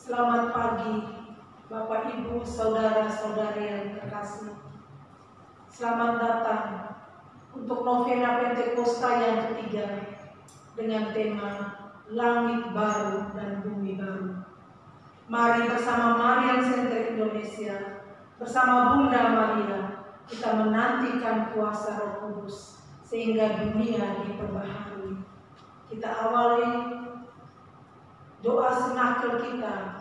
Selamat pagi, Bapak, Ibu, Saudara-saudari yang terkasih. Selamat datang untuk novena Pentakosta yang ketiga dengan tema Langit Baru dan Bumi Baru. Mari bersama Marian Center Indonesia, bersama Bunda Maria, kita menantikan kuasa Roh Kudus sehingga dunia diperbaharui. Kita awali doa senakel kita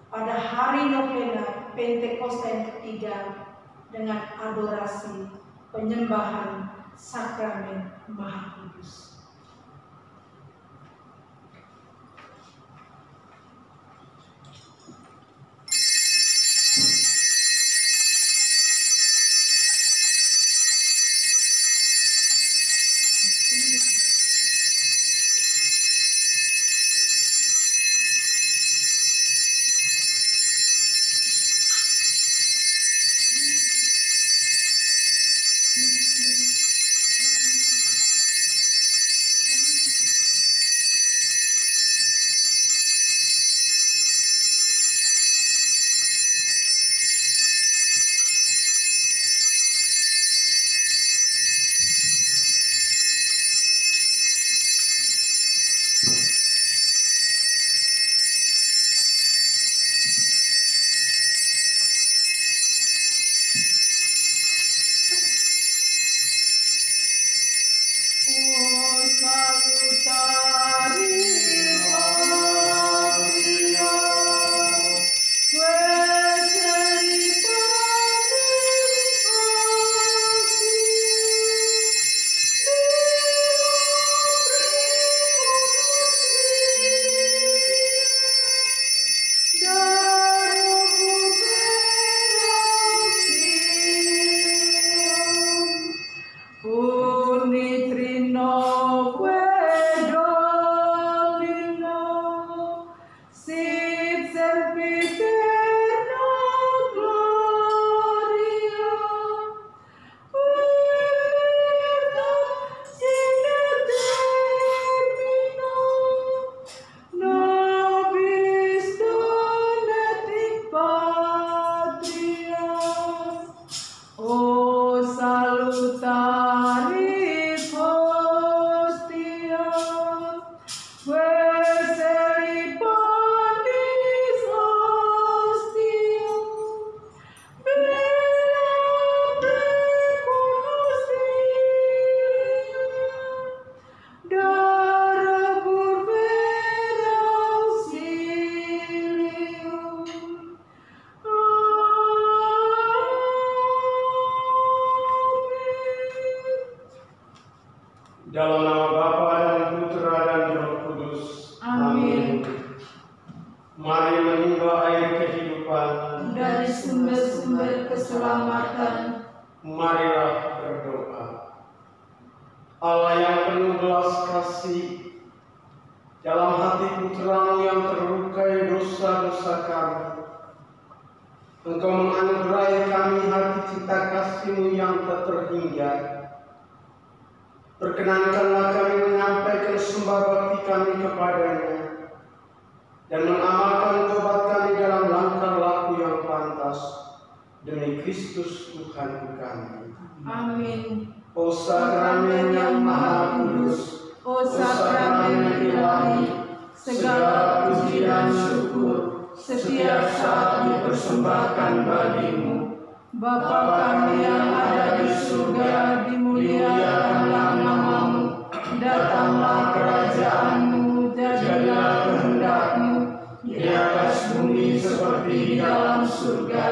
pada hari novena Pentakosta yang ketiga dengan adorasi penyembahan sakramen Maha Kudus. Dalam nama Bapa dan Putra dan Roh Kudus. Amin. Mari menimba air kehidupan dari sumber-sumber keselamatan. Marilah berdoa. Allah yang penuh belas kasih, dalam hati Putra-Mu yang terlukai dosa-dosa kami, Engkau menganugerahi kami hati cinta kasih-Mu yang tak terhingga. Perkenankanlah kami menyampaikan sembah bakti kami kepadanya dan mengamalkan tobat kami dalam langkah laku yang pantas demi Kristus Tuhan kami. Amin. O sakramen yang Maha Kudus, O sakramen ilahi, segala puji dan syukur setiap saat dipersembahkan bagimu. Bapa kami yang ada di surga, dimuliakanlah nama-Mu, datanglah kerajaan-Mu, jadilah kehendak-Mu di atas bumi seperti di dalam surga.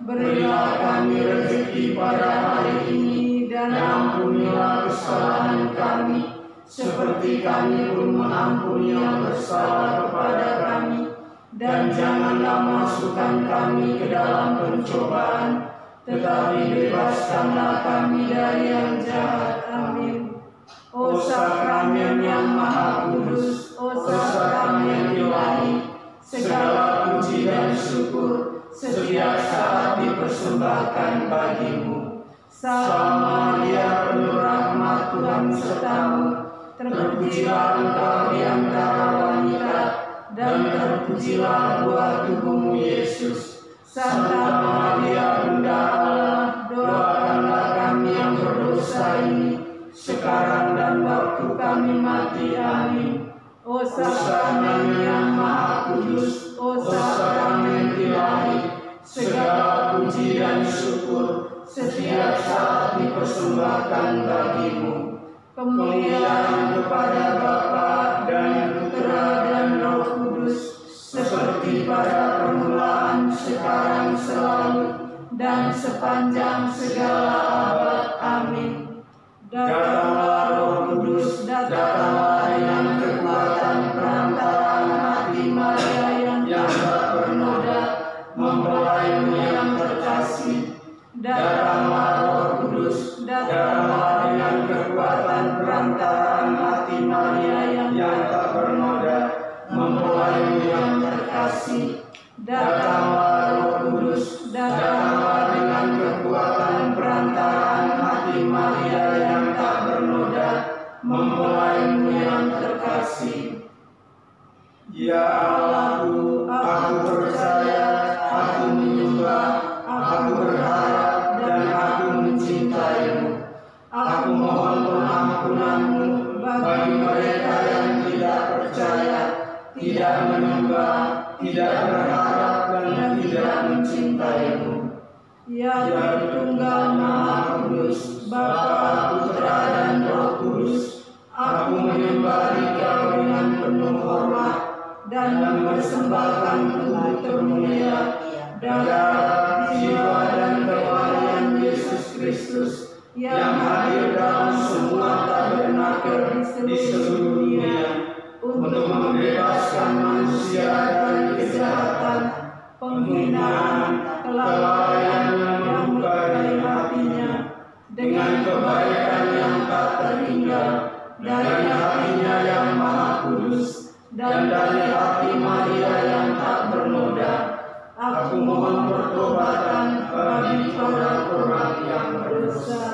Berilah kami rezeki pada hari ini, dan ampunilah kesalahan kami, seperti kami pun mengampuni yang bersalah kepada kami. Dan janganlah masukkan kami ke dalam pencobaan, tetapi bebaskanlah kami dari yang jahat. Amin. O sakramen yang Maha Kudus, O sakramen ilahi, segala puji dan syukur setiap saat dipersembahkan bagimu. Salam Maria, penuh rahmat, Tuhan sertamu, terpujilah engkau di antara wanita, dan terpujilah buah tubuhmu Yesus. Santa Maria Bunda Allah, doakanlah kami yang berdosa ini, sekarang dan waktu kami mati. Amin. O Sakramen yang Maha Kudus, O Sakramen Ilahi, segala puji dan syukur setiap saat dipersembahkan bagimu. Kemuliaan kepada Bapa dan Putra dan Roh Kudus, seperti pada permulaan, sekarang, selalu, dan sepanjang segala abad. Amin. Datanglah Roh Kudus, datanglah dengan kekuatan perantaraan hati Maria yang tak bernoda, mempelaimu yang terkasih. Datanglah Roh Kudus, datanglah dengan kekuatan perantaraan hati Maria yang tak bernoda, mempelaimu yang terkasih. Datanglah Roh Kudus, datanglah dengan kekuatan perantaraan hati Maria yang tak bernoda, mempelaimu yang terkasih. Ya Allahku, aku percaya, aku menyembah, aku berharap, dan aku mencintaimu. Aku mohon pengampunanmu bagi mereka yang tidak percaya, tidak menyembah, tidak berharap, dan tidak mencintaimu. Ya Tritunggal Maha Kudus, Bapa, Putra, dan Roh Kudus, aku menyembah Dikau dengan penuh hormat dan mempersembahkan tubuh termulia, darah, jiwa, dan kewalian Yesus Kristus yang hadir dalam semua tabernakel di seluruh dunia untuk membebaskan manusia dari kejahatan, penghinaan, kelalaian yang melukai hatinya, dengan kebaikan yang tak terhingga dari hatinya yang Maha Kudus dan dari hati Maria yang tak bernoda. Aku mohon pertobatan bagi orang-orang yang berdosa.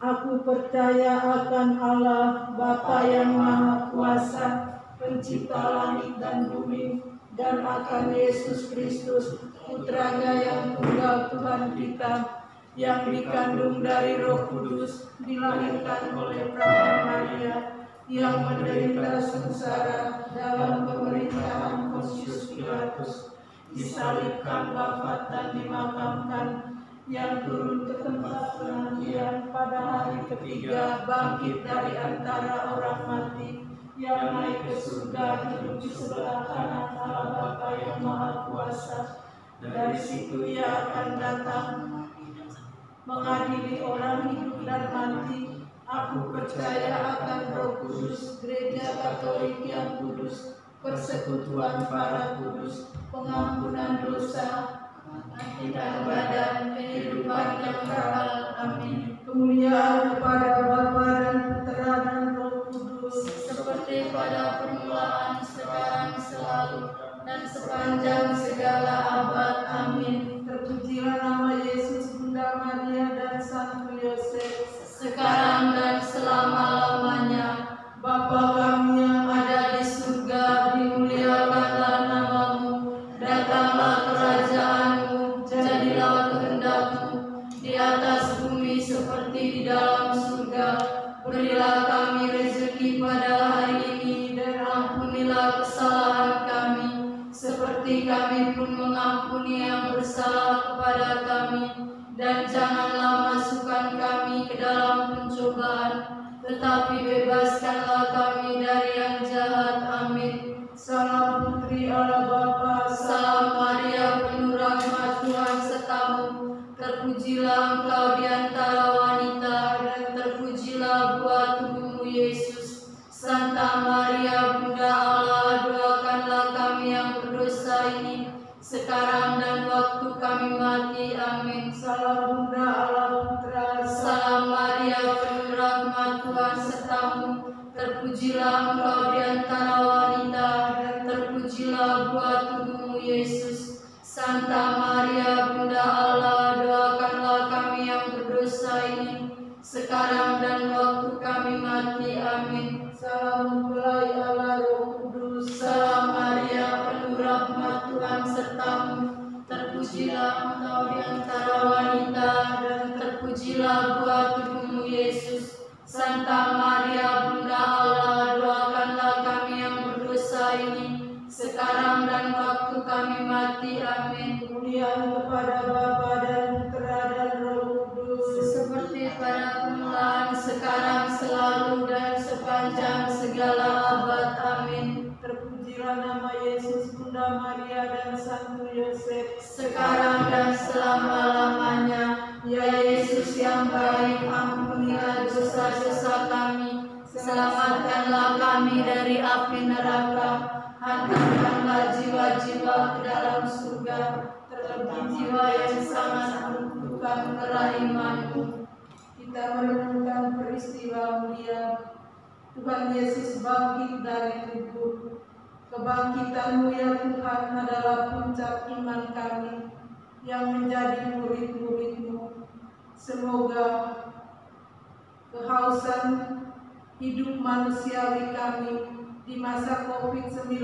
Aku percaya akan Allah, Bapa yang Maha Kuasa, Pencipta langit dan bumi, dan akan Yesus Kristus, Putranya yang tunggal Tuhan kita, yang dikandung dari Roh Kudus, dilahirkan oleh Perawan Maria, yang menderita sengsara dalam pemerintahan Pontius Pilatus, disalibkan, wafat, dan dimakamkan, yang turun ke tempat penantian, pada hari ketiga bangkit dari antara orang mati, yang naik ke surga, duduk di sebelah kanan Allah Bapa yang Maha Kuasa. Dari situ Ia akan datang mengadili orang hidup dan mati. Aku percaya akan Roh Kudus, Gereja Katolik yang kudus, persekutuan para kudus, pengampunan dosa, dan badan, kehidupan yang kekal. Amin. Kemuliaan kepada Bapa dan Putra dan Roh Kudus, seperti pada permulaan, sekarang, selalu, dan sepanjang segala abad. Amin. Terpujilah nama Yesus, Bunda Maria, dan Santo Yosef, sekarang dan selama-lamanya. Bapa kami yang ada di surga, dimuliakanlah nama-Mu, datanglah kerajaan-Mu, jadilah kehendak-Mu di atas bumi seperti di dalam surga. Berilah kami rezeki pada hari ini, dan ampunilah kesalahan kami, seperti kami pun mengampuni yang bersalah kepada kami. Dan janganlah masukkan kami ke dalam pencobaan, tetapi bebaskanlah kami dari yang jahat. Amin. Salam Putri Allah Bapa, salam Maria penuh rahmat, Tuhan sertamu. Terpujilah engkau di antara wanita, dan terpujilah buah tubuhmu Yesus. Santa Maria Bunda Allah, doakanlah kami yang berdosa ini, sekarang dan waktu kami mati. Amin. Salam Bunda Allah Putra, salam Maria penuh rahmat, Tuhan sertamu. Terpujilah engkau di antara wanita, dan terpujilah buah tubuhmu Yesus. Santa Maria Bunda Allah, doakanlah kami yang berdosa ini, sekarang dan waktu kami mati. Amin. Salam mempelai Allah Roh Kudus, salam Maria Santa Maria Bunda Allah, doakanlah kami yang berdosa ini, sekarang dan waktu kami mati. Amin. Kemuliaan kepada Bapa dan Putra dan Roh Kudus, seperti pada permulaan, sekarang, selalu, dan sepanjang segala abad. Amin. Terpujilah nama Yesus, Bunda Maria dan Santo Yosef, sekarang dan selama-lamanya. Ya Yesus yang baik, ampunilah dosa-dosa kami, selamatkanlah kami dari api neraka, hantarkanlah jiwa-jiwa ke dalam surga, terlebih jiwa yang sangat membutuhkan kerahiman-Mu. Kita merenungkan peristiwa mulia Tuhan Yesus bangkit dari kubur. Kebangkitan-Mu ya Tuhan adalah puncak iman kami yang menjadi murid-murid-Mu. Semoga kehausan hidup manusiawi kami di masa COVID-19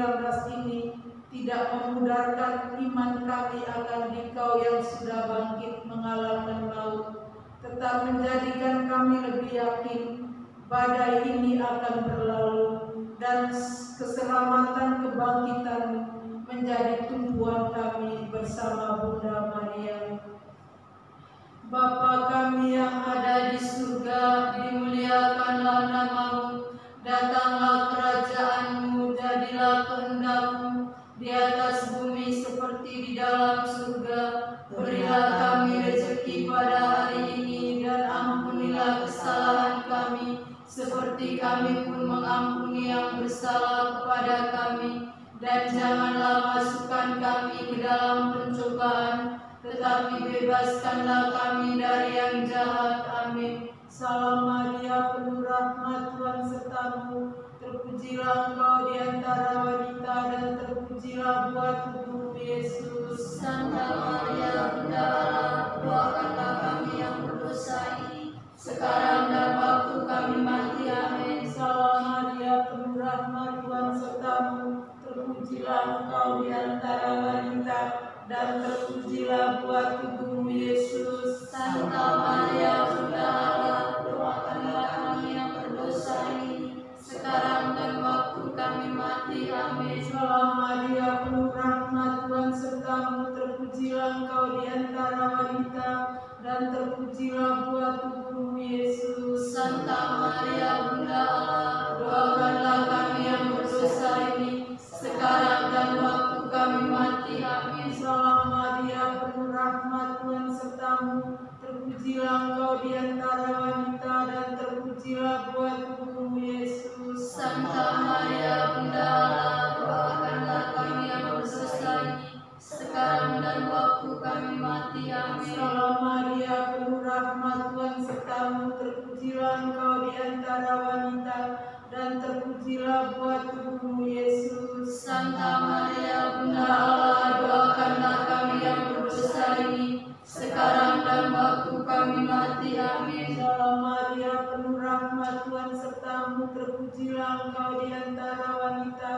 ini tidak memudarkan iman kami akan Dikau yang sudah bangkit mengalahkan maut, tetap menjadikan kami lebih yakin badai ini akan berlalu dan keselamatan kebangkitan menjadi tumpuan kami bersama Bunda Maria. Bapa kami yang ada di surga, dimuliakanlah nama-Mu, datanglah kerajaan-Mu, jadilah kehendak-Mu di atas bumi seperti di dalam surga. Berilah kami rezeki pada hari ini, dan ampunilah kesalahan kami, seperti kami pun mengampuni yang bersalah kepada kami. Dan janganlah masukkan kami ke dalam pencobaan, tetapi bebaskanlah kami dari yang jahat. Amin. Salam Maria, penuh rahmat, Tuhan serta-Mu, terpujilah Engkau di antara wanita, dan terpujilah buah tubuh Yesus. Santa Maria Bunda Allah, doakanlah kami yang berdosa ini, sekarang dan waktu kami mati. Amin. Salam Maria, penuh rahmat, Tuhan serta-Mu, terpujilah Engkau di antara wanita, dan terpujilah buah tubuh Yesus. Santa Maria Bunda Allah, doakanlah kami yang berdosa ini, sekarang dan waktu kami mati. Amin. Salam Maria, penuh rahmat, Tuhan serta-Mu, terpujilah Engkau di antara wanita, dan terpujilah buah tubuh Yesus. Santa Maria Bunda Allah, doakanlah kami yang berdosa ini, sekarang dan waktu kami mati. Amin. Salam Maria, penuh rahmat, Tuhan serta-Mu, terpujilah Engkau di antara wanita, dan terpujilah buah tubuh Yesus. Santa Maria Bunda Allah, doakanlah kami yang berdosa ini, sekarang dan waktu kami mati. Amin. Salam Maria, penuh rahmat, Tuhan serta-Mu, terpujilah Engkau di antara wanita, dan terpujilah buah tubuh Yesus. Santa Maria Bunda Allah, doakanlah kami yang berdosa ini, sekarang dan waktu kami mati. Amin. Salam Maria, penuh rahmat, Tuhan serta-Mu, terpujilah Engkau di antara wanita,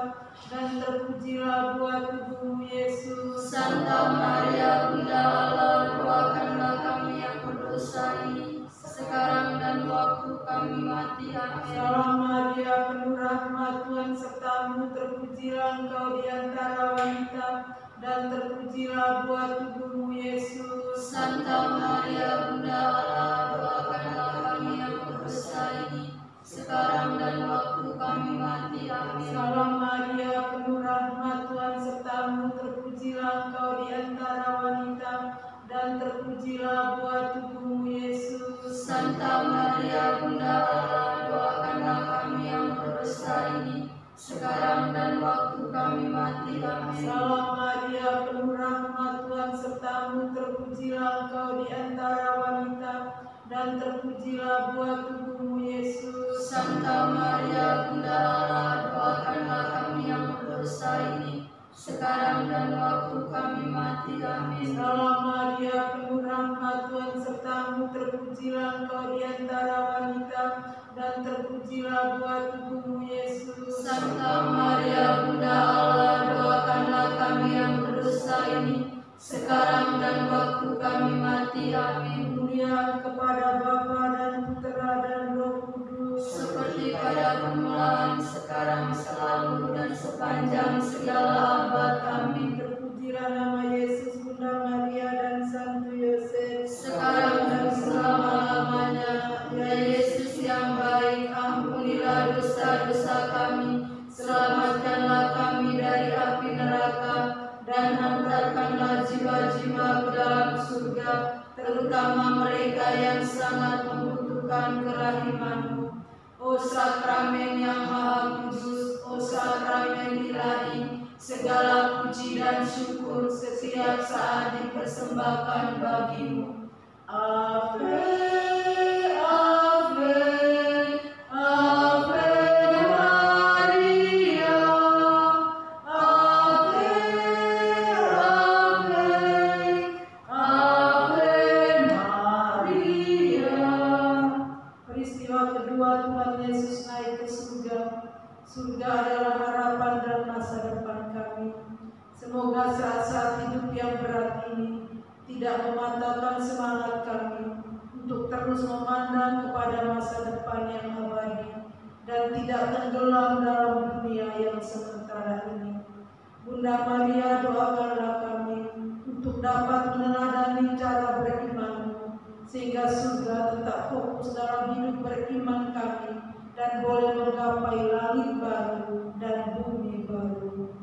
dan terpujilah buah tubuh Yesus. Santa Maria Bunda Allah, doakanlah kami yang berdosa ini, sekarang dan waktu kami mati. Amin. Salam Maria, penuh rahmat, Tuhan serta-Mu, terpujilah Engkau di antara wanita, dan terpujilah buah tubuh Yesus. Santa Maria Bunda Allah, doakanlah kami yang berdosa ini, sekarang dan waktu kami mati. Amin. Salam Maria, penuh rahmat, Tuhan serta-Mu, terpujilah Engkau di antara wanita, dan terpujilah buah tubuh Yesus. Santa Maria Bunda Allah, doakanlah kami yang berdosa ini, sekarang dan waktu kami mati. Amin. Salam Maria, penuh rahmat, Tuhan serta-Mu, terpujilah Engkau di antara wanita, dan terpujilah buah tubuh Yesus. Santa Maria Bunda Allah, doakanlah kami yang berdosa ini, sekarang dan waktu kami mati. Amin. Salam Maria, penuh rahmat, Tuhan serta-Mu, terpujilah Engkau di antara wanita, dan terpujilah buah tubuh Yesus. Santa Maria Bunda Allah, doakanlah kami yang berdosa ini, sekarang dan waktu kami mati. Amin. Kemuliaan kepada Bapa dan Putra dan Roh Kudus, sekarang, selalu, dan sepanjang segala abad. Amin. Terpujilah nama Yesus, Bunda Maria, dan Santo Yosef, sekarang dan selama-lamanya. Ya Yesus yang baik, ampunilah dosa-dosa kami, selamatkanlah kami dari api neraka, dan hantarkanlah jiwa-jiwa ke dalam surga, terutama mereka yang sangat membutuhkan kerahiman-Mu. O sakramen yang maha kudus, o sakramen ilahi, segala puji dan syukur setiap saat dipersembahkan bagi-Mu. Ave, Ave, Ave Maria, Ave, Ave, Ave Maria. Peristiwa kedua, Tuhan Yesus naik ke surga. Surga adalah harapan dan masa depan kami. Semoga saat-saat hidup yang berat ini tidak mematahkan semangat kami untuk terus memandang kepada masa depan yang abadi dan tidak tenggelam dalam dunia yang sementara ini. Bunda Maria, doakanlah kami untuk dapat meneladani cara beriman-Mu, sehingga surga tetap fokus dalam hidup beriman kami dan boleh menggapai langit baru dan bumi baru.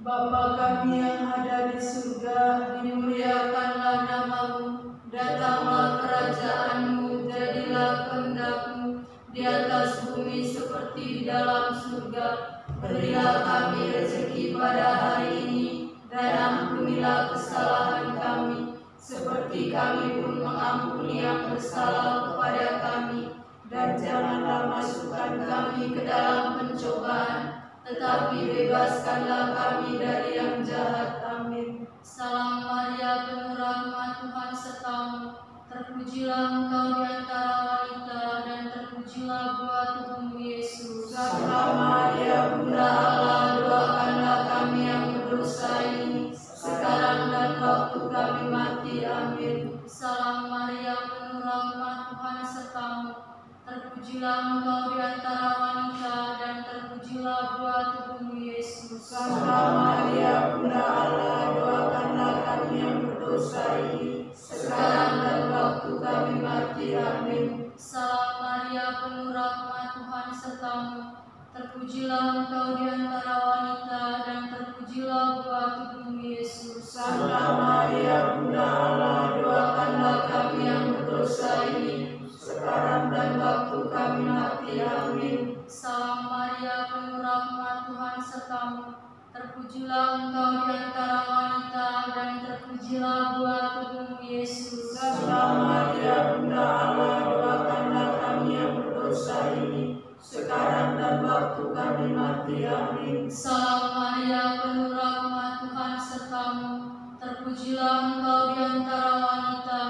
Bapa kami yang ada di surga, dimuliakanlah nama-Mu, datanglah kerajaan-Mu, jadilah kehendak-Mu di atas bumi seperti di dalam surga. Berilah kami rezeki pada hari ini, dan ampunilah kesalahan kami, seperti kami pun mengampuni yang bersalah kepada kami. Dan janganlah masukkan kami ke dalam pencobaan, tetapi bebaskanlah kami dari yang jahat. Amin. Salam Maria, penuh rahmat, Tuhan serta-Mu. Terpujilah Engkau di antara wanita, dan terpujilah buah tubuh-Mu Yesus. Santa Maria, Bunda Allah, doakanlah kami yang berdosa ini, sekarang dan waktu kami mati. Amin. Salam Maria, penuh rahmat, Tuhan serta-Mu. Terpujilah Engkau di antara wanita, dan terpujilah buah tubuh-Mu Yesus. Santa Maria, Bunda Allah, doakanlah kami yang berdosa ini, sekarang dan waktu kami mati. Amin. Salam Maria, penuh rahmat, Tuhan serta-Mu. Terpujilah Engkau di antara wanita, dan terpujilah buah tubuh-Mu Yesus. Santa Maria, Bunda Allah, doakanlah kami yang berdosa ini, sekarang dan waktu kami mati. Amin. Salam Maria, penuh rahmat, Tuhan serta-Mu. Terpujilah Engkau di antara wanita, dan terpujilah buah tubuh-Mu Yesus. Santa Maria, Bunda Allah, doakanlah kami yang berdosa ini, sekarang dan waktu kami mati. Amin. Salam Maria, penuh rahmat, Tuhan serta-Mu. Terpujilah Engkau di antara wanita,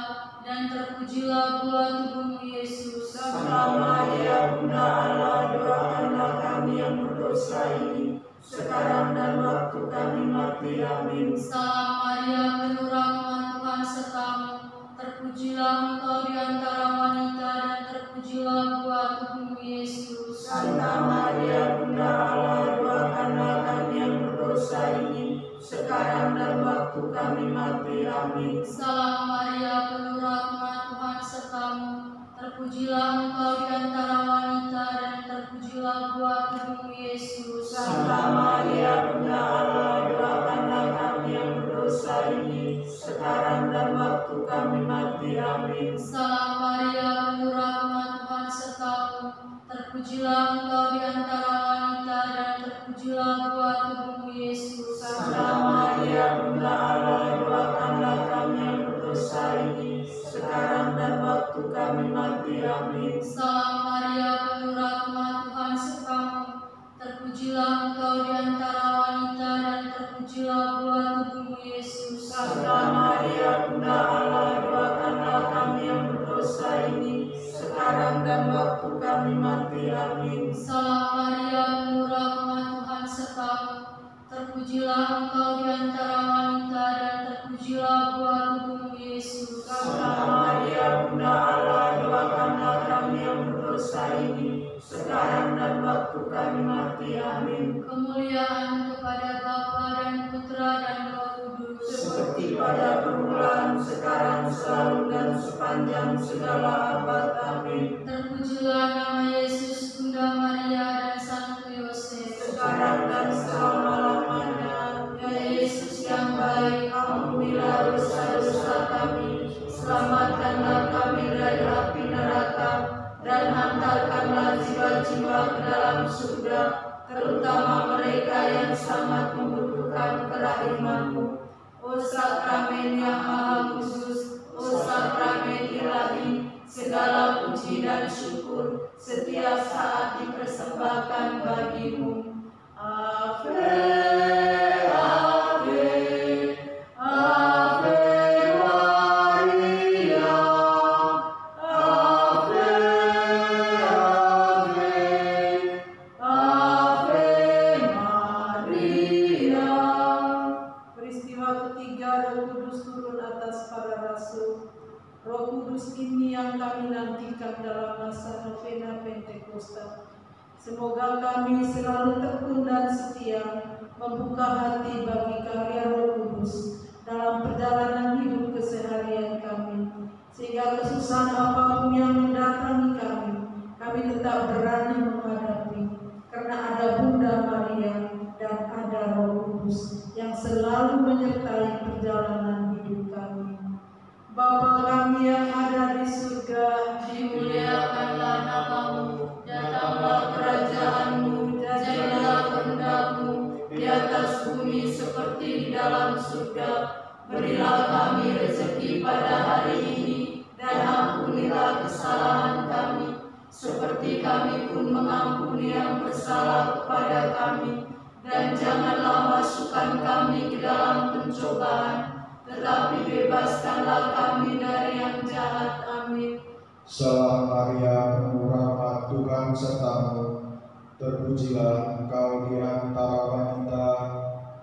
dan terpujilah buah tubuh-Mu Yesus. Santa Maria, Bunda Allah, doakanlah kami yang berdosa ini, sekarang dan waktu kami mati. Amin. Salam Maria, penuh rahmat, Tuhan serta-Mu. Terpujilah Engkau di antara wanita, dan terpujilah buah tubuh-Mu Yesus. Santa Maria, Bunda Allah, doakanlah kami yang berdosa ini, sekarang dan waktu kami mati. Amin. Salam Maria, penuh rahmat, Tuhan serta-Mu. Terpujilah Engkau di antara wanita, dan terpujilah buah tubuh-Mu Yesus. Santa Maria, Bunda Allah, doakanlah kami yang berdosa ini, sekarang dan waktu kami mati. Amin. Salam Maria, penuh rahmat, Tuhan serta-Mu. Terpujilah Engkau di antara wanita, dan terpujilah buah tubuh-Mu Yesus. Santa Maria, Bunda Allah, doakanlah kami yang berdosa ini, sekarang dan waktu kami mati. Amin. Salam Maria, penuh rahmat, Tuhan serta-Mu. Terpujilah Engkau di antara wanita, dan terpujilah buah tubuh-Mu Yesus. Santa Maria, Bunda Allah, doakanlah kami yang berdosa ini, sekarang dan waktu kami mati. Amin. Salam Maria, penuh rahmat, Tuhan serta-Mu. Terpujilah Engkau di antara wanita, dan terpujilah buah tubuh-Mu Yesus. Santa Maria, Bunda Allah, doakanlah kami yang berdosa ini, sekarang dan waktu kami mati. Amin. Kemuliaan kepada Bapa dan Putra dan Roh Kudus, Seperti pada permulaan, sekarang, selalu, dan sepanjang segala abad. Amin. terpujilah nama Yesus, Bunda Maria dan Santo Yosef, Sekarang dan selama-lamanya. ya Yesus yang baik, Ampunilah dosa-dosa kami, selamatkanlah kami dari api neraka, dan hantarkanlah jiwa-jiwa ke dalam surga, terutama mereka yang sangat membutuhkan kerahiman-Mu. O sakramen yang maha khusus, o sakramen ilahi, segala puji dan syukur setiap saat dipersembahkan bagi-Mu. Ave. Roh Kudus ini yang kami nantikan dalam masa novena Pentakosta. Semoga kami selalu tekun dan setia membuka hati bagi karya Roh Kudus dalam perjalanan hidup keseharian kami, sehingga kesusahan apapun yang mendatangi kami tetap berani menghadapi, karena ada Bunda Maria dan ada Roh Kudus yang selalu menyertai perjalanan hidup kami. Bapa kami yang ada di surga, dimuliakanlah namamu, datanglah kerajaan-Mu, jadilah kehendak-Mu di atas bumi seperti di dalam surga. Berilah kami rezeki pada hari ini, dan ampunilah kesalahan kami, seperti kami pun mengampuni yang bersalah kepada kami. Dan janganlah masukkan kami ke dalam pencobaan, tetapi bebaskanlah kami dari yang jahat. Amin. Salam Maria, penuh rahmat, Tuhan sertamu. Terpujilah engkau di antara wanita,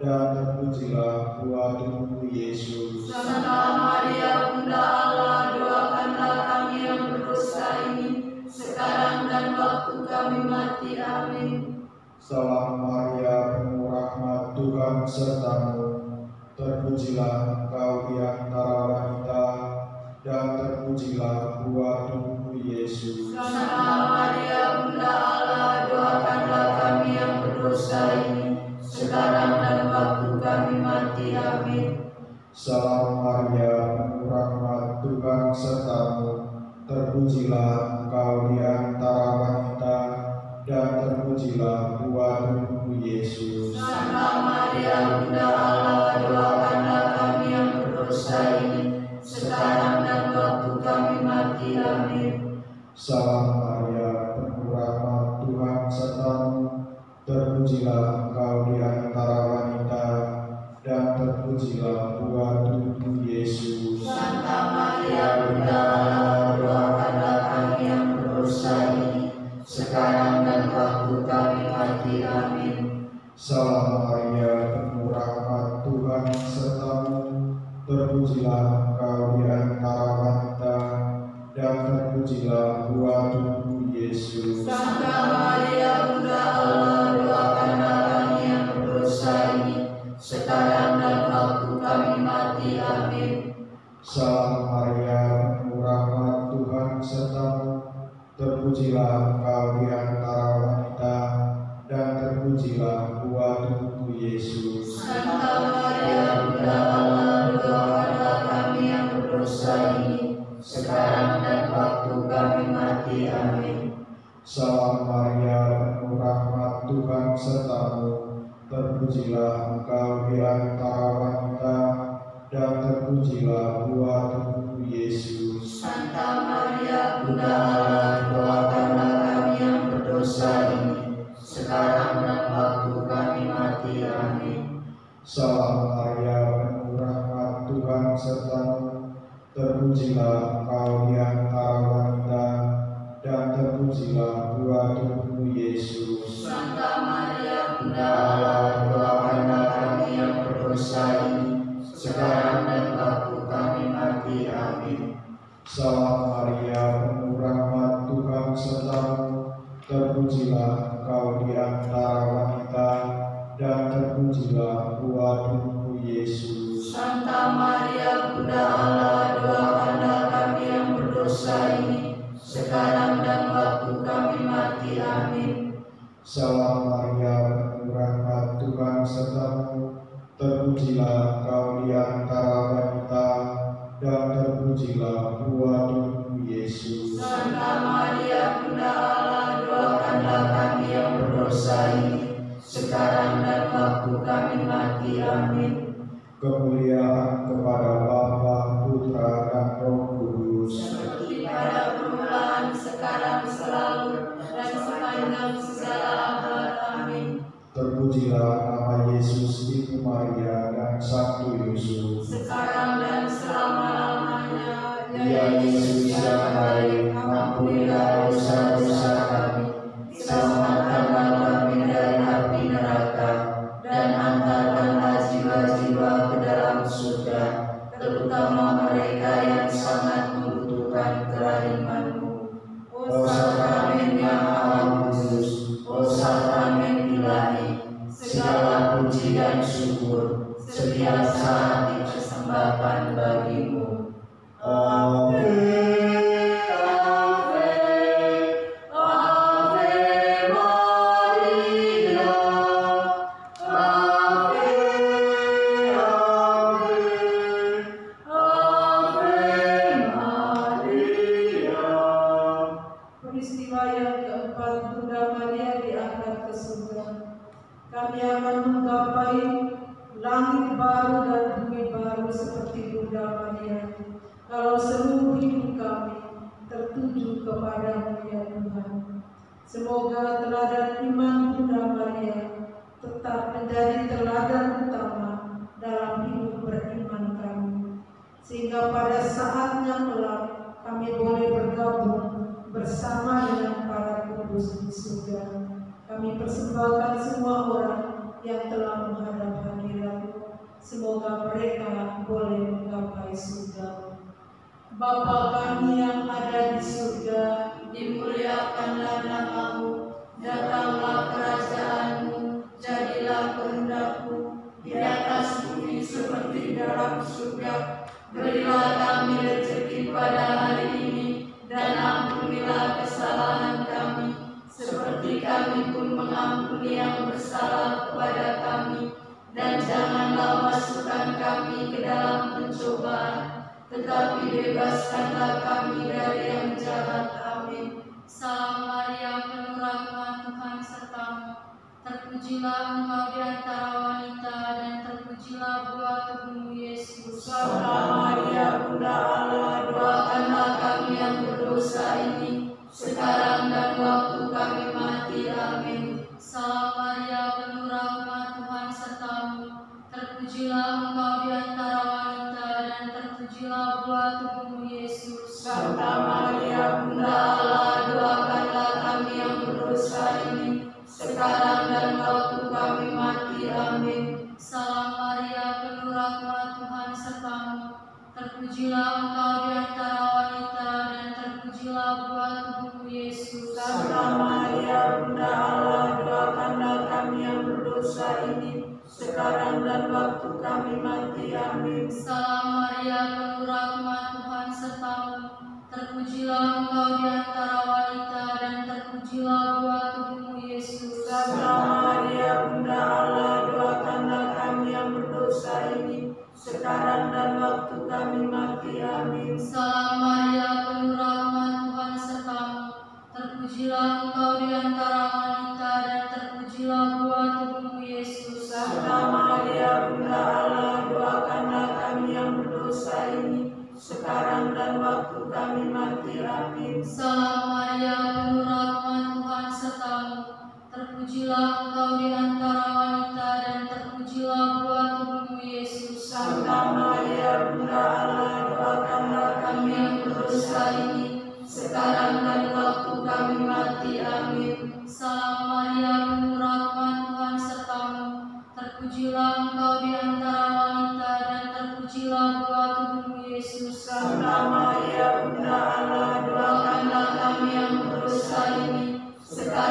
dan terpujilah buah tubuhmu Yesus. Santa Maria, Bunda Allah, doakanlah kami yang berdosa ini, sekarang dan waktu kami mati. Amin. Salam Maria, penuh rahmat, Tuhan sertamu. Terpujilah engkau di antara wanita, dan terpujilah buah tubuhmu Yesus. Santa Maria, Bunda Allah, doakanlah kami yang berdosa ini, sekarang dan waktu kami mati. Amin. Salam Maria, penuh rahmat, Tuhan sertamu. Terpujilah engkau di antara wanita, dan terpujilah buah tubuhmu Yesus. Santa Maria, Bunda Allah, doakanlah kami yang berdosa ini, sekarang dan waktu kami mati. Amin. Salam Maria, penuh rahmat, Tuhan sertamu. Terpujilah engkau di antara wanita, dan terpujilah buah tubuhmu Yesus. Santa Maria, Bunda Allah, doakanlah kami yang berdosa ini, sekarang dan waktu kami mati. Amin. Salam Maria, penuh rahmat, Tuhan sertamu. Terpujilah engkau di antara wanita, dan terpujilah buah tubuhmu Yesus. Santa Maria, Bunda Allah, doakanlah kami yang berdosa ini, sekarang dan waktu kami mati. Amin. Salam Maria, penuh rahmat, Tuhan sertamu. Terpujilah engkau di antara wanita, dan terpujilah buah tubuhmu Yesus. Santa Maria, Bunda Allah, doakanlah kami yang berdosa ini, sekarang dan waktu kami mati. Amin. Salam Maria, penuh rahmat, Tuhan sertamu. Terpujilah engkau di antara wanita, dan terpujilah buah tubuhmu Yesus. Santa Maria, Bunda Allah, doakanlah kami yang berdosa ini, sekarang dan waktu kami mati. Amin. Salam Maria, penuh rahmat, Tuhan sertamu. Terpujilah engkau di antara wanita, dan terpujilah buah tubuhmu Yesus. Santa Maria, Bunda Allah, doakanlah kami yang berdosa ini, sekarang dan waktu kami mati. Amin. Salam Maria, penuh rahmat, Tuhan sertamu. terpujilah engkau di antara wanita, dan terpujilah buah tubuhmu Yesus. Santa Maria Bunda Allah, doakanlah kami yang berdosa ini, sekarang dan waktu kami mati. Amin. Salam Maria, penuh rahmat, Tuhan sertamu, terpujilah engkau di antara wanita, dan terpujilah buah tubuhmu Yesus. Santa Maria Bunda Allah, doakanlah kami yang berdosa ini, sekarang dan waktu kami mati. Amin. Kemuliaan kepada Bapa, Putra, dan Roh Kudus. Seperti pada permulaan, sekarang, selalu, dan sepanjang segala abad. Amin. Terpujilah nama Yesus, Ibu Maria, dan Santo Yusuf. Sekarang dan selama-lamanya. Ya Yesus yang baik, ampunilah dosa-dosa kami, selamatkanlah kami dari api neraka, dan antarkanlah jiwa-jiwa ke dalam surga, terutama mereka yang sangat membutuhkan kerahiman-Mu. O Sakramen yang Maha Kudus, O Sakramen Ilahi, segala puji dan syukur setiap saat dipersembahkan bagi-Mu. Ave, Ave, Ave Maria, Ave, Ave, Ave Maria. Peristiwa yang keempat, Bunda Maria diangkat ke surga. Kami akan menggapai langit baru dan bumi baru seperti Bunda Maria. Kalau seluruh hidup kami tertuju kepada-Mu ya Tuhan. Semoga teladan iman Bunda Maria tetap menjadi teladan utama dalam hidup beriman kami, sehingga pada saatnya kelak kami boleh bergabung bersama dengan para kudus di surga. Kami persembahkan semua orang yang telah menghadap hadirat-Mu. Semoga mereka boleh menggapai surga. Bapa kami yang ada di surga, dimuliakanlah nama-Mu, datanglah kerajaan-Mu, jadilah kehendak-Mu di atas bumi seperti dalam surga. Berilah kami rezeki pada hari ini, dan ampunilah kesalahan kami, seperti kami pun mengampuni yang bersalah kepada kami. Dan janganlah masukkan kami ke dalam pencobaan, tetapi bebaskanlah kami dari yang jahat. Amin. Salam Maria, penuh rahmat, Tuhan sertamu. Terpujilah engkau di antara wanita, dan terpujilah buah tubuhmu Yesus. Santa Maria Bunda Allah, doakanlah kami yang berdosa ini, sekarang dan waktu kami mati. Amin. Salam Maria, penuh rahmat, Tuhan sertamu. Terpujilah engkau di antara wanita, dan terpujilah buah tubuhmu Yesus. Santa Maria Bunda Allah, doakanlah kami yang berdosa ini, sekarang dan waktu kami mati. Amin. Salam Maria, penuh rahmat, Tuhan sertamu. Terpujilah engkau di antara wanita, dan terpujilah buah tubuhmu Yesus. Santa Maria Bunda Allah, doakanlah kami yang berdosa ini, sekarang dan waktu kami mati. Amin. Salam Maria, penuh rahmat, Tuhan sertamu. Terpujilah engkau di antara wanita, dan terpujilah buah tubuhmu Yesus. Santa Maria Bunda Allah, doakanlah kami yang berdosa ini, sekarang dan waktu kami mati. Amin. Salam Maria, penuh rahmat, Tuhan sertamu. Terpujilah engkau di antara wanita, dan terpujilah buah tubuhmu Yesus. Santa Maria Bunda Allah, doakanlah kami yang berdosa ini, sekarang dan waktu kami mati. Amin. Salam Maria, penuh rahmat, Tuhan sertamu. Terpujilah engkau di antara wanita, dan terpujilah buah tubuhmu Yesus. Santa Maria Bunda Allah, doakanlah kami yang berdosa ini, sekarang dan waktu kami mati. Amin. Salam Maria, penuh rahmat, Tuhan sertamu. Terpujilah engkau di antara wanita, dan terpujilah buah tubuhmu Yesus. Santa Maria Bunda Allah, doakanlah kami yang berdosa ini, sekarang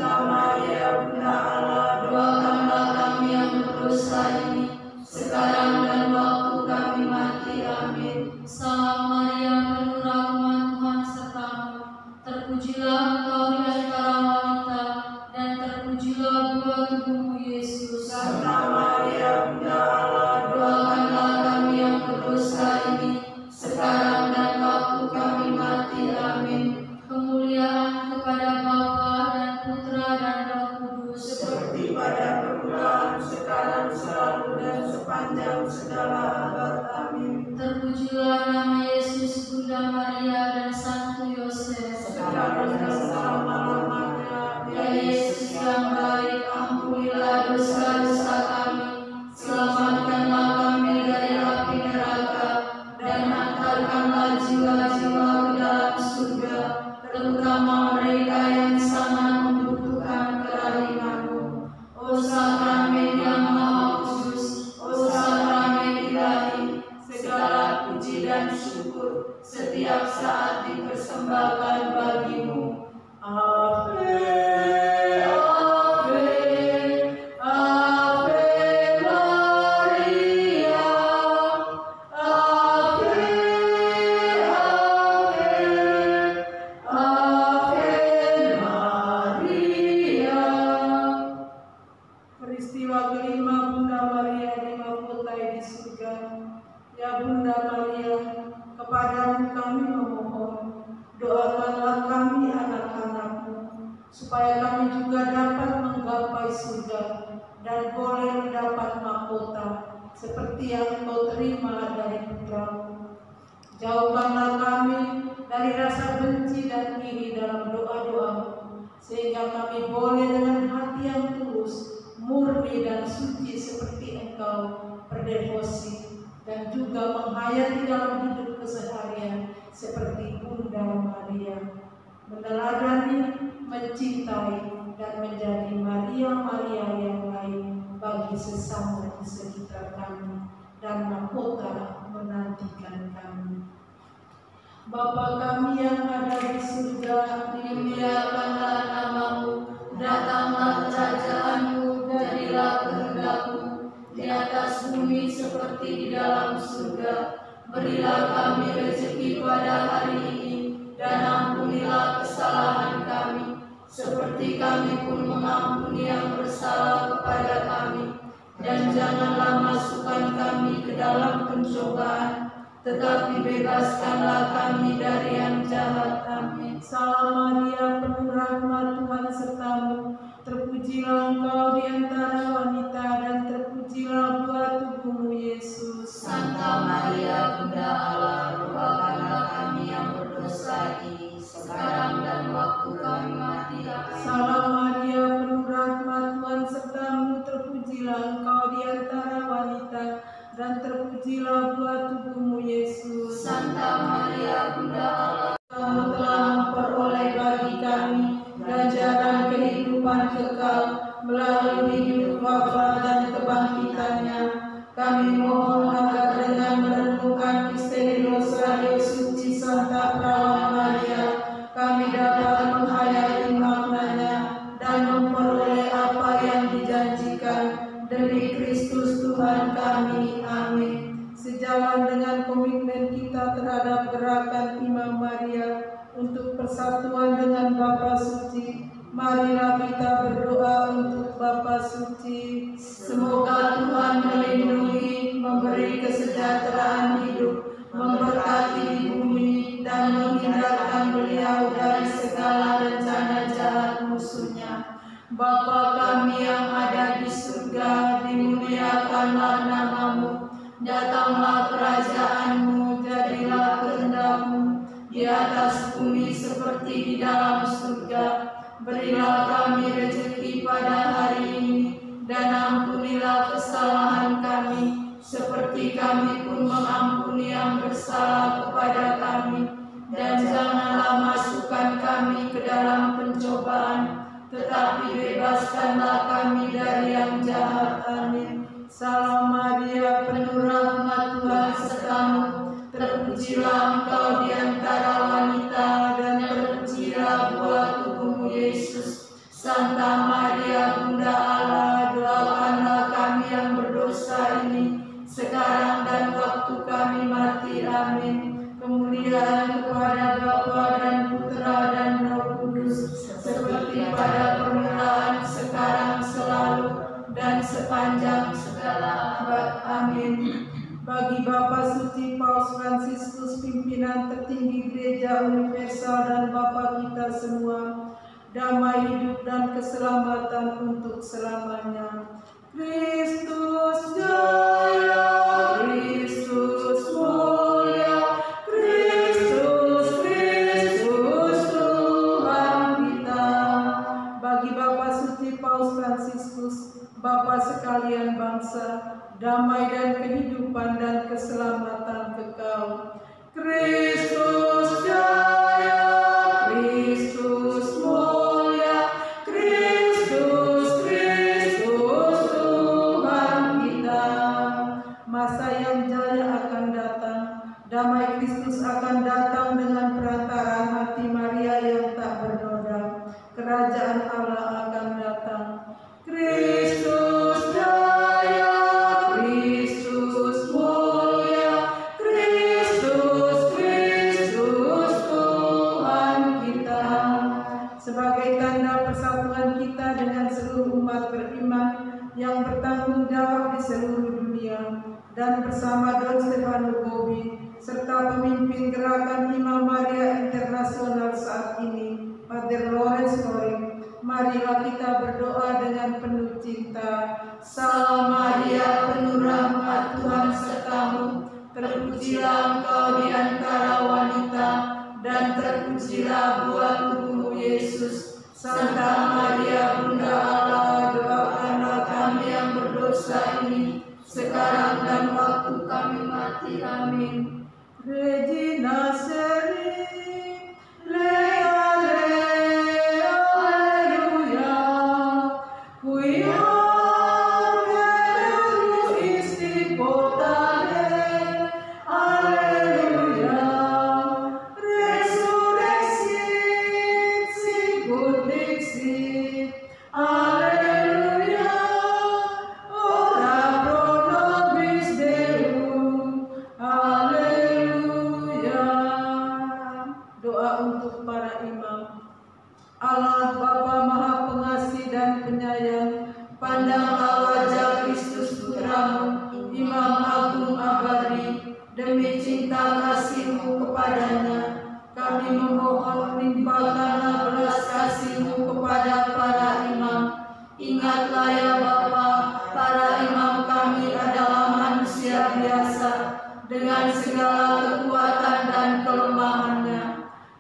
Santa Maria Bunda Allah, doakanlah kami yang berdosa ini, sekarang dan waktu kami mati. Amin. Salam Maria, penuh rahmat, Tuhan sertamu. Terpujilah engkau di antara wanita, dan terpujilah buah tubuhmu Yesus. Santa Maria Bunda Allah, Doakanlah kami yang berdosa ini, sekarang dan waktu kami mati. Amin. Kemuliaan kepada Bapa dan Putra dan Roh Kudus, seperti pada permulaan, sekarang, selalu, dan sepanjang segala abad. Amin. terpujilah nama Yesus, Bunda Maria dan Santo Yosef. Sekarang dan selama-lamanya. Ya Yesus yang baik, ampunilah dosa-dosa kami, selamatkanlah kami dari api neraka, dan hantarkanlah jiwa-jiwa ke dalam surga, terutama mereka yang sangat membutuhkan kerahiman-Mu. O Sakramen yang Maha Kudus, O Sakramen Ilahi, segala puji dan syukur setiap saat dipersembahkan bagi-Mu. Ave, Ave, Ave Maria, Ave, Ave, Ave Maria. peristiwa kelima Bunda Maria dimahkotai di surga. Ya Bunda Maria, kepadamu kami memohon, doakanlah kami anak-anak-Mu, supaya kami juga dapat menggapai surga dan boleh mendapat mahkota seperti yang Engkau terima dari Putra-Mu. Jauhkanlah kami dari rasa benci dan iri dalam doa-doa-Mu, sehingga kami boleh dengan hati yang tulus, murni dan suci seperti Engkau berdevosi, dan juga menghayati dalam hidup keseharian seperti Bunda Maria, meneladani, mencintai, dan menjadi Maria-Maria yang lain bagi sesama di sekitar kami, dan mahkota menantikan kami. Bapa kami yang ada di surga, Dimuliakanlah nama-Mu, datanglah kerajaan-Mu, jadilah kehendak-Mu di atas bumi seperti di dalam surga. Berilah kami rezeki pada hari ini, dan ampunilah kesalahan kami, seperti kami pun mengampuni yang bersalah kepada kami. Dan janganlah masukkan kami ke dalam pencobaan, tetapi bebaskanlah kami dari yang jahat. Amin. Salam Maria, penuh rahmat, Tuhan sertamu. Terpujilah Engkau di antara wanita, dan terpujilah buah tubuhmu Yesus. Santa Maria, Bunda Allah, doakanlah kami yang berdosa ini, sekarang dan waktu kami mati. Amin. Salam Maria, penuh rahmat, Tuhan sertamu. Terpujilah Engkau di antara wanita, dan terpujilah buah tubuhmu Yesus. Santa Maria, Bunda Allah, Kamu telah memperoleh bagi kami ganjaran kehidupan kekal melalui hidup wafat dan kebangkitannya. Kami mohon agar dengan merenungkan misteri Rosario Suci Santa Perawan Maria, kami dapat menghayati maknanya dan memperoleh apa yang dijanjikan demi Kristus Tuhan kami. Amin. Sejalan dengan komitmen kita terhadap gerakan Imam Maria untuk persatuan dengan Bapa Suci, marilah kita berdoa untuk Bapa Suci. semoga Tuhan melindungi, memberi kesejahteraan hidup, memberkati bumi, dan menghindarkan beliau dari segala rencana jahat musuhnya. Bapa kami yang ada di surga, dimuliakanlah nama-Mu. Datanglah kerajaan-Mu, jadilah kehendak-Mu di atas bumi seperti di dalam surga. Berilah kami rezeki pada hari ini, dan ampunilah kesalahan kami, seperti kami pun mengampuni yang bersalah kepada kami. Dan janganlah masukkan kami ke dalam pencobaan, tetapi bebaskanlah kami dari yang jahat. Amin. Salam Maria, penuh rahmat, Tuhan sertamu. Terpujilah Engkau di antara wanita, dan terpujilah buah tubuhmu Yesus. Santa dan keselamatan untuk selamanya. Kristus jaya, Kristus mulia, Kristus, Kristus Tuhan kita. Bagi Bapak Suci Paus Fransiskus, Bapak sekalian bangsa, damai dan kehidupan dan keselamatan kekal. Kristus jaya, Kristus mulia, Kristus, Kristus Tuhan kita. Masa yang jaya akan datang, damai Kristus akan datang dengan perantaraan hati Maria yang tak bernoda. Kerajaan Allah akan datang. Kristus jaya, Kristus mulia, Kristus, Kristus Tuhan kita. Sebagai tanda persatuan kita dengan seluruh umat beriman yang bertanggung jawab di seluruh dunia, dan bersama Don Stefano Gobi serta pemimpin gerakan Imam Maria Internasional saat ini, Father Lawrence Koring, marilah kita berdoa dengan penuh cinta. Salam Maria, penuh rahmat, Tuhan sertamu, terpujilah engkau di antara wanita, dan terpujilah buah tubuhmu Yesus. Santa Maria, Bunda Allah, doakanlah kami yang berdosa ini, sekarang dan waktu kami mati. Amin. Regina Celi, Lea, Lea, Alleluia, Quia Verum istipotale, Alleluia, Resurrexit, sicut dixit, Alleluia, ora pro nobis Deum, Alleluia. Doa untuk para imam. Allah Bapa Maha Pengasih dan Penyayang, pandanglah wajah Kristus Putramu, Imam Agung Abadi, demi cinta kasih-Mu kepadanya. Kami memohon limpahkanlah belas kasih-Mu kepada para imam. Ingatlah ya Bapa, para imam kami adalah manusia biasa, dengan segala kekuatan dan kelemahannya.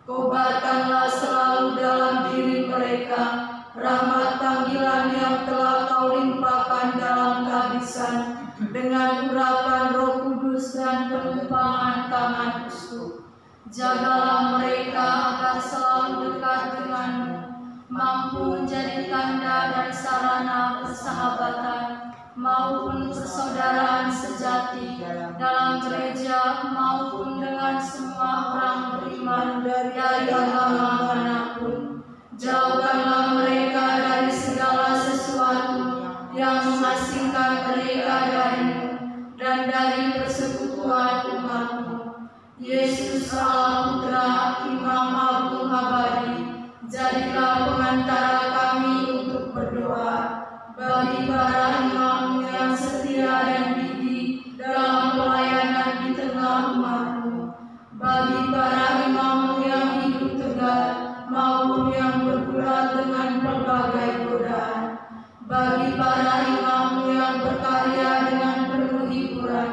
Kobarkanlah selalu dalam diri mereka rahmat panggilan yang telah Kau limpahkan dalam kehabisan, dengan urapan Roh Kudus dan pengupahan tangan uskup. Jagalah mereka agar selalu dekat denganmu, mampu menjadi tanda dan sarana persahabatan maupun persaudaraan sejati dalam gereja maupun dengan semua orang beriman dari agama manapun. Jauhkanlah mereka dari segala sesuatu yang mengasingkan mereka darimu dan dari persekutuan umatmu. Yesus Allah Putra, Imam Agung Abadi, jadilah pengantara kami untuk berdoa. Bagi para imam yang setia dan gigih dalam pelayanan di tengah umatmu, bagi para imam yang hidup tegar maupun yang bergulat dengan berbagai godaan, bagi para imam yang berkarya dengan penuh hiburan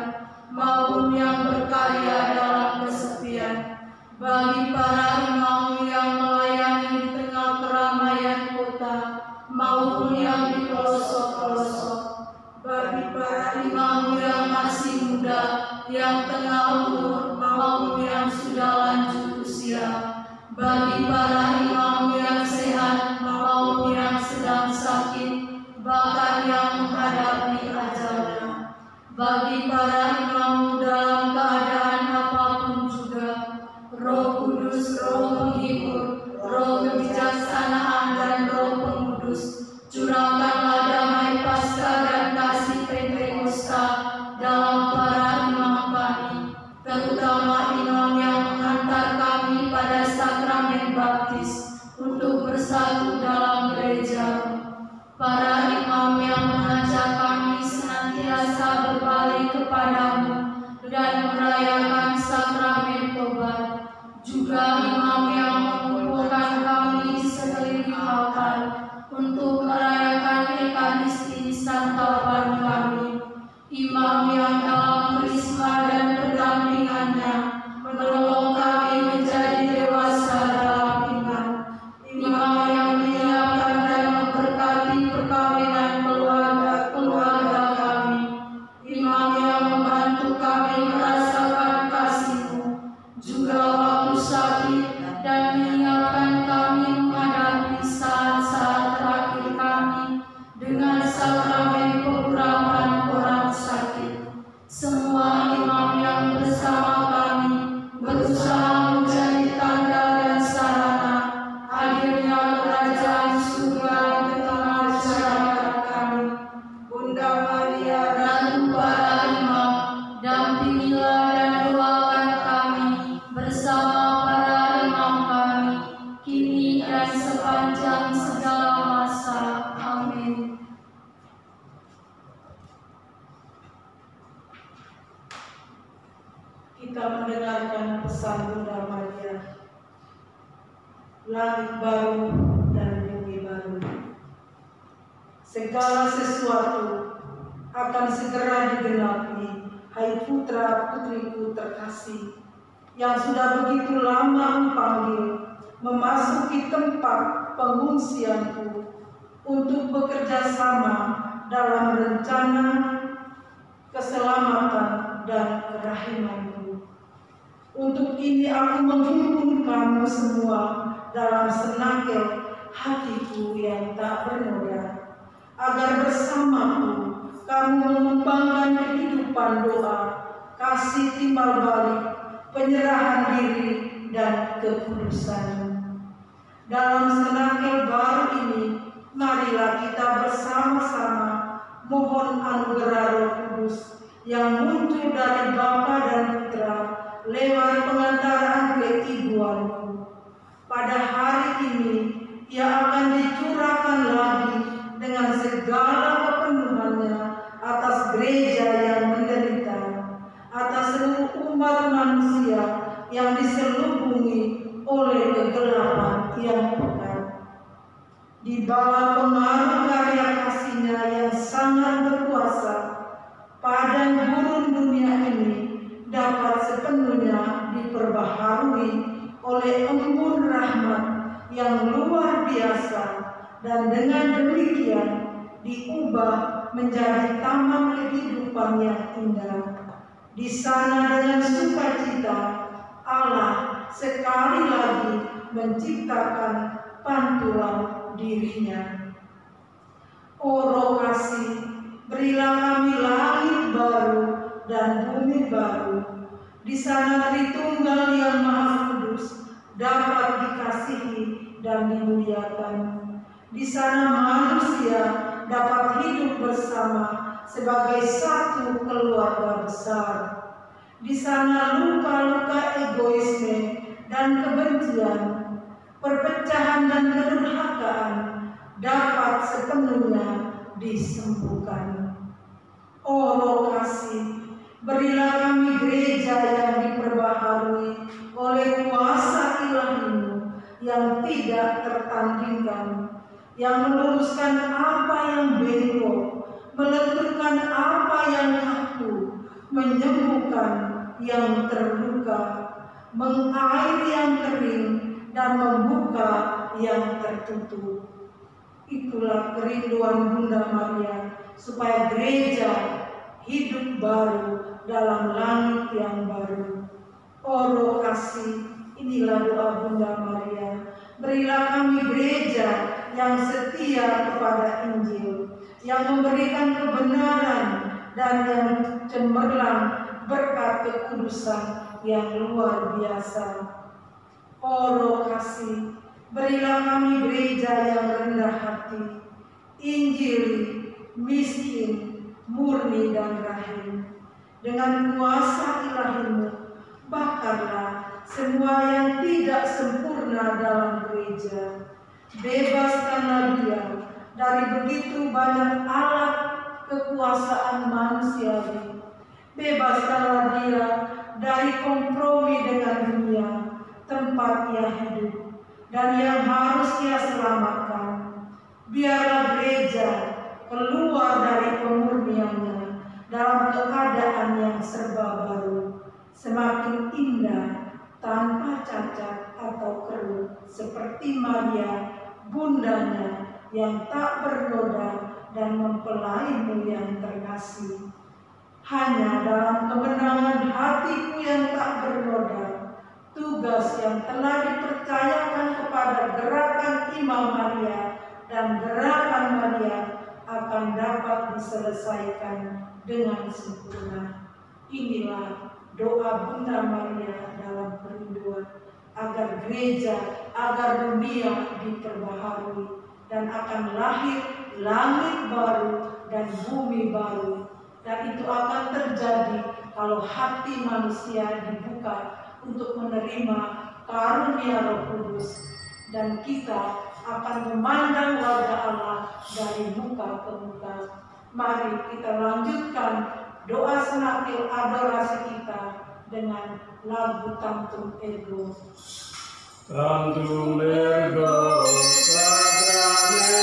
maupun yang berkarya dalam kesepian, bagi para imam yang melayani di tengah keramaian kota maupun yang di pelosok-pelosok, bagi para imam yang masih muda, yang tengah umur maupun yang sudah lanjut usia, bagi para imam yang sehat maupun yang sedang sakit, bahkan yang menghadapi ajalnya, bagi para imam dalam keadaan apapun juga, Roh Kudus, Roh penghibur, Roh kebijaksanaan dan Roh pengudus, curahkanlah damai Paskah dan kasih Pentakosta dalam para imam kami, terutama imam yang mengantar kami pada sakramen baptis untuk bersatu dalam gereja. Para imam yang mengajak kami senantiasa berbalik kepadamu dan merayakan sakramen tobat. Juga imam yang mengumpulkan kami sekeliling altar kita mendengarkan pesan Bunda Maria. Langit baru dan bumi baru. Segala sesuatu akan segera digenapi, hai putra putriku terkasih, yang sudah begitu lama memanggil, memasuki tempat pengungsianku untuk bekerja sama dalam rencana keselamatan dan kerahimanku. Untuk ini aku menghimpun kamu semua dalam senakel hatiku yang tak bernoda, agar bersamaku kamu mengembangkan kehidupan doa, kasih timbal balik, penyerahan diri, dan kekudusan. Dalam senakel baru ini, marilah kita bersama-sama mohon anugerah Roh Kudus yang muncul dari Bapa dan Putra lewat pengantaran keibuanmu. Pada hari ini, ia akan dicurahkan lagi dengan segala kepenuhannya atas gereja yang menderita, atas seluruh umat manusia yang diselubungi oleh kegelapan yang pekat. Di bawah pengaruh karya kasih-Nya yang sangat berkuasa, padang gurun dunia ini dapat sepenuhnya diperbaharui oleh embun rahmat yang luar biasa, dan dengan demikian diubah menjadi taman kehidupan yang indah. Di sana dengan sukacita Allah sekali lagi menciptakan pantulan diri-Nya. O Roh Kasih, berilah kami langit baru dan bumi baru. Di sana Tritunggal yang Maha Kudus dapat dikasihi dan dimuliakan. Di sana manusia dapat hidup bersama sebagai satu keluarga besar. Di sana luka-luka egoisme dan kebencian, perpecahan dan kedurhakaan dapat sepenuhnya disembuhkan. O Roh Kasih, berilah kami gereja yang diperbaharui oleh kuasa Ilahi-Mu yang tidak tertandingkan, yang meluruskan apa yang bengkok, melenturkan apa yang kaku, menyembuhkan yang terluka, mengairi yang kering, dan membuka yang tertutup. Itulah kerinduan Bunda Maria, supaya gereja hidup baru dalam langit yang baru. O Roh Kasih, inilah doa Bunda Maria. Berilah kami gereja yang setia kepada Injil, yang memberikan kebenaran dan yang cemerlang berkat kekudusan yang luar biasa. O Roh Kasih, berilah kami gereja yang rendah hati, Injili, miskin, murni dan rahim. Dengan kuasa Ilahi-Mu, bakarlah semua yang tidak sempurna dalam gereja. Bebaskanlah dia dari begitu banyak alat kekuasaan manusiawi. Bebaskanlah dia dari kompromi dengan dunia, tempat ia hidup dan yang harus ia selamatkan. Biarlah gereja keluar dari pemurniannya dalam keadaan yang serba baru, semakin indah, tanpa cacat atau keruh, seperti Maria, bundanya yang tak bernoda dan mempelai-Mu yang terkasih. Hanya dalam kemenangan hatiku yang tak bernoda, tugas yang telah dipercayakan kepada gerakan Imam Maria dan gerakan Maria akan dapat diselesaikan dengan sempurna. Inilah doa Bunda Maria dalam kerinduan, agar gereja, agar dunia diperbaharui, dan akan lahir langit baru dan bumi baru. Dan itu akan terjadi kalau hati manusia dibuka untuk menerima karunia Roh Kudus, dan kita akan memandang wajah Allah dari muka ke muka. Mari kita lanjutkan doa senakel adorasi kita dengan lagu Tantum Ergo. Tantum Ergo Sacramentum Venemus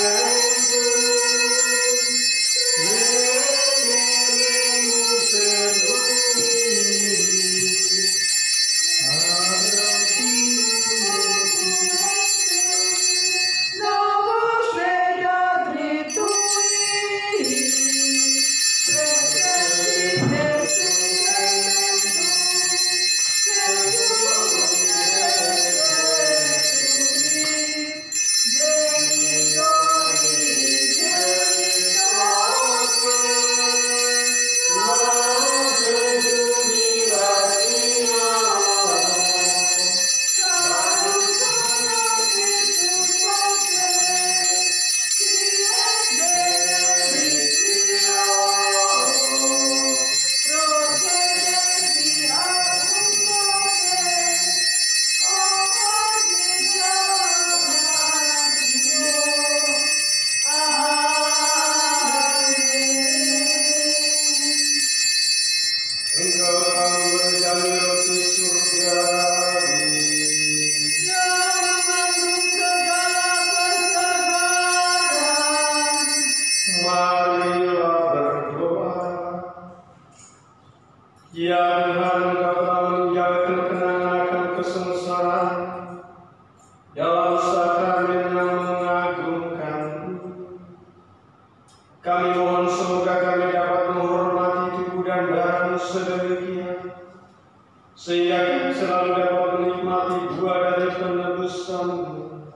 sehingga selalu dapat menikmati buah dari penebusan-Mu.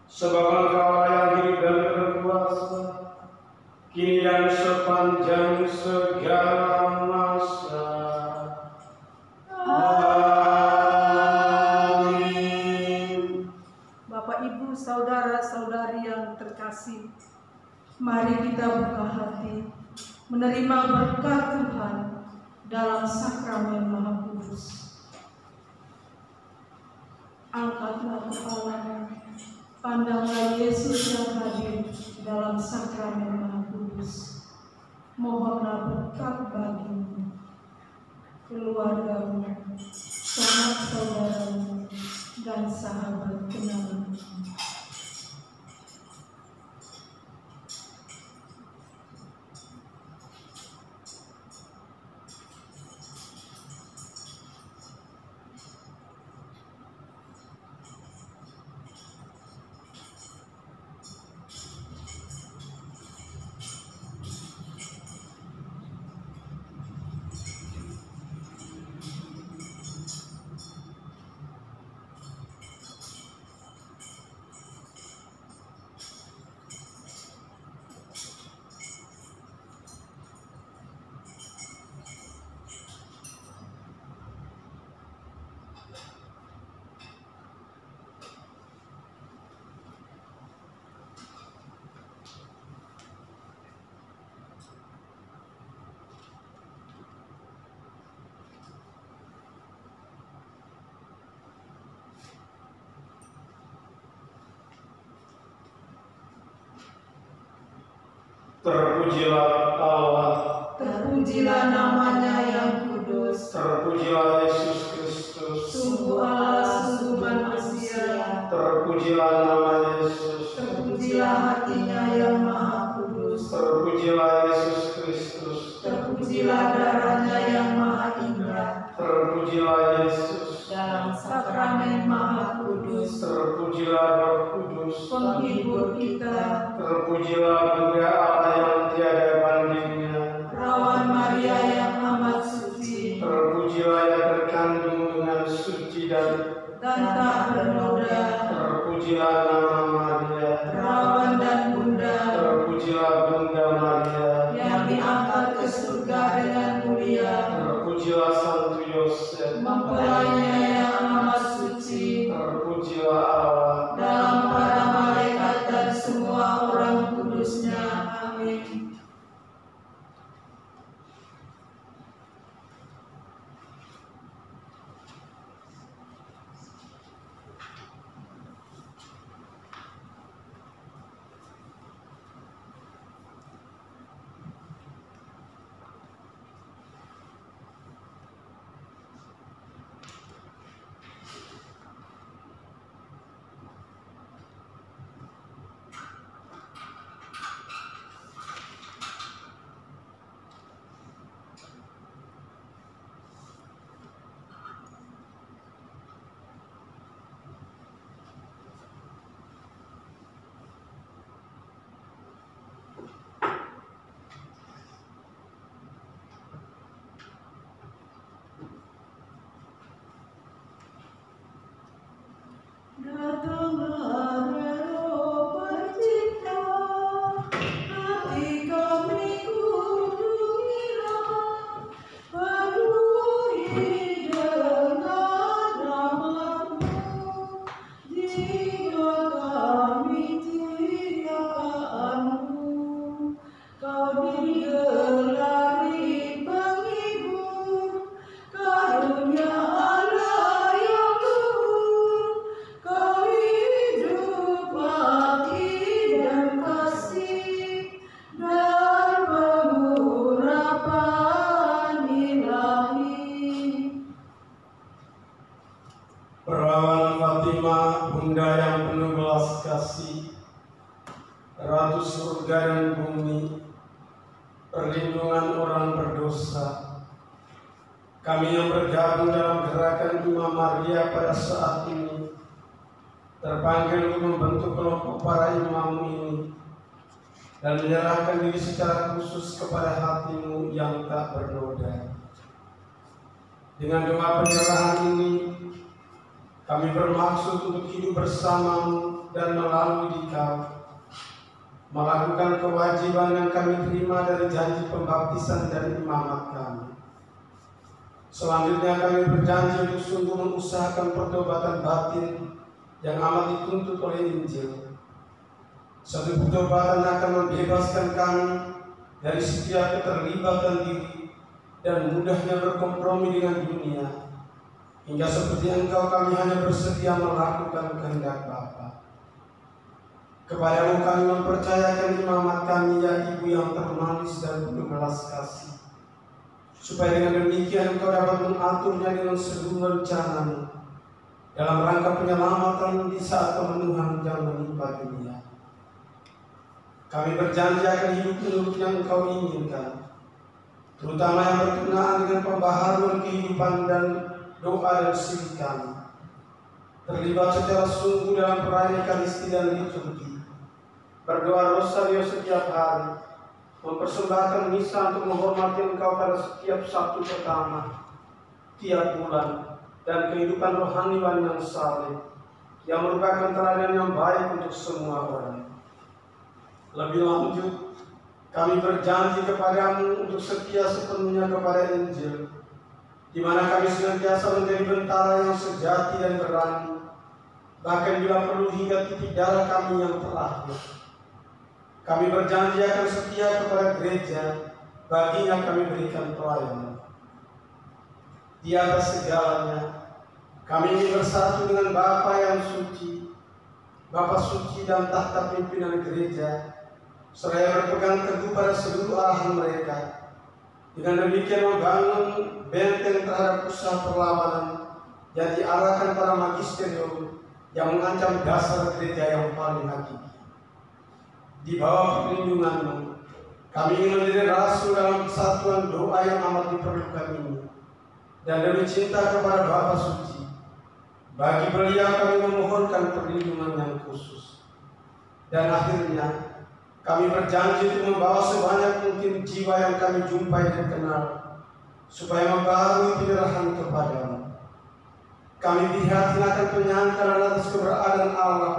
Sebab Engkau yang hidup dan berkuasa, kini dan sepanjang segala masa. Amin. Bapak, Ibu, saudara-saudari yang terkasih, mari kita buka hati menerima berkat Tuhan dalam sakramen Maha Kudus. Angkatlah kepalamu, pandanglah Yesus yang hadir dalam sakramen Maha Kudus. Mohonlah berkat bagimu, keluargamu, sanak saudaramu, dan sahabat kenalmu. Terpujilah Allah, terpujilah namanya yang kudus, terpujilah Yesus Kristus, sungguh Allah, sungguh manusia, terpujilah nama Yesus, terpujilah hatinya yang maha kudus, terpujilah Yesus Kristus, terpujilah darahnya yang maha indah, terpujilah Yesus, dalam sakramen maha kudus, terpujilah Roh Kudus, penghibur kita, terpujilah Bunda Allah yang tiada bandingnya, Perawan Maria yang amat suci, terpujilah yang terkandung dengan suci dan tak bernoda, terpujilah nama Maria, Perawan dan Bunda, terpujilah Bunda Maria, yang diangkat ke surga dengan mulia, terpujilah Santo Yosef, mempelainya yang amat suci, terpujilah Allah, dalam para malaikat dan semua orang kudusnya, dan bumi, perlindungan orang berdosa, kami yang bergabung dalam gerakan Imam Maria pada saat ini terpanggil untuk membentuk kelompok para imam ini dan menyerahkan diri secara khusus kepada hati-Mu yang tak bernoda. Dengan doa penyerahan ini, kami bermaksud untuk hidup bersama-Mu dan melalui Dikau, melakukan kewajiban yang kami terima dari janji pembaptisan dan imamat kami. Selanjutnya kami berjanji untuk sungguh mengusahakan pertobatan batin yang amat dituntut oleh Injil. Satu pertobatan akan membebaskan kami dari setiap keterlibatan diri dan mudahnya berkompromi dengan dunia, hingga seperti Engkau kami hanya bersedia melakukan kehendak Bapa. Kepadamu kami mempercayakan imamat kami, ya Ibu yang termanis dan penuh belas kasih, supaya dengan demikian Engkau dapat mengaturnya dengan seluruh rencana-Mu dalam rangka penyelamatan di saat pemenuhan yang menimpa dunia. Kami berjanji akan hidup menurut yang Engkau inginkan, terutama yang berkenaan dengan pembaharuan kehidupan dan doa dan siri kami, terlibat secara sungguh dalam perayaan Ekaristi dan liturgi, berdoa rosario setiap hari, mempersembahkan misa untuk menghormati Engkau pada setiap Sabtu pertama tiap bulan, dan kehidupan rohaniwan yang saleh yang merupakan teladan yang baik untuk semua orang. Lebih lanjut, kami berjanji kepadamu untuk setia sepenuhnya kepada Injil, di mana kami senantiasa menjadi bentara yang sejati dan berani, bahkan bila perlu hingga titik darah kami yang terakhir. Kami berjanji akan setia kepada gereja, baginya kami berikan pelayanan. Di atas segalanya, kami ingin bersatu dengan Bapa yang suci, Bapa suci dan tahta pimpinan gereja, seraya berpegang teguh pada seluruh arahan mereka. Dengan demikian membangun benteng terhadap usaha perlawanan yang diarahkan para magisterium yang mengancam dasar gereja yang paling hakiki. Di bawah perlindungan-Mu, kami ingin menjadi rasul dalam kesatuan doa yang amat diperlukan ini. Dan demi cinta kepada Bapa suci, bagi beliau kami memohonkan perlindungan yang khusus. Dan akhirnya, kami berjanji untuk membawa sebanyak mungkin jiwa yang kami jumpai dan kenal, supaya membaharui penyerahan kepada-Mu. Kami prihatin akan penyangkalan atas keberadaan Allah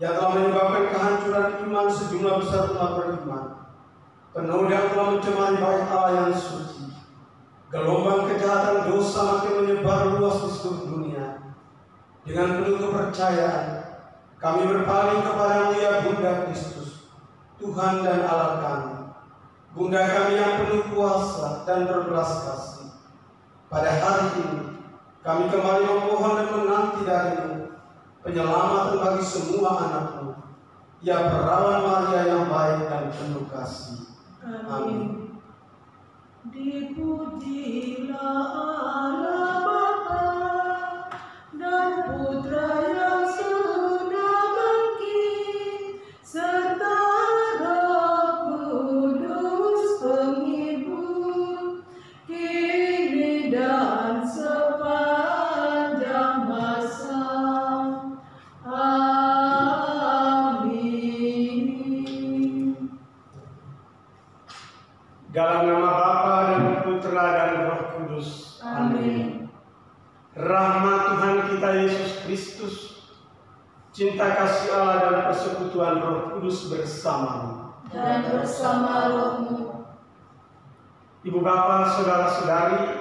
yang telah menyebabkan kehancuran iman sejumlah besar umat beriman, penuh yang telah mencemari bait Allah yang suci. Gelombang kejahatan dosa makin menyebar luas di seluruh dunia. Dengan penuh kepercayaan, kami berpaling kepada-Mu, ya Bunda Kristus, Tuhan dan Allah kami, Bunda kami yang penuh kuasa dan berbelas kasih. Pada hari ini, kami kembali memohon dan menanti dari-Mu penyelamatan bagi semua anak-Mu, ya Perawan Maria yang baik dan penuh kasih. Amin. Dipujilah Allah Bapa dan Putra yang sudah bangkit, serta Roh Kudus penghibur, kini dan sepanjang masa. Amin. Dalam nama Bapa dan Putra dan Roh Kudus. Amin. Rahmat Tuhan kita Yesus Kristus, cinta kasih Allah dan persekutuan Roh Kudus bersama-Mu dan bersama roh-Mu. Ibu Bapa, saudara-saudari,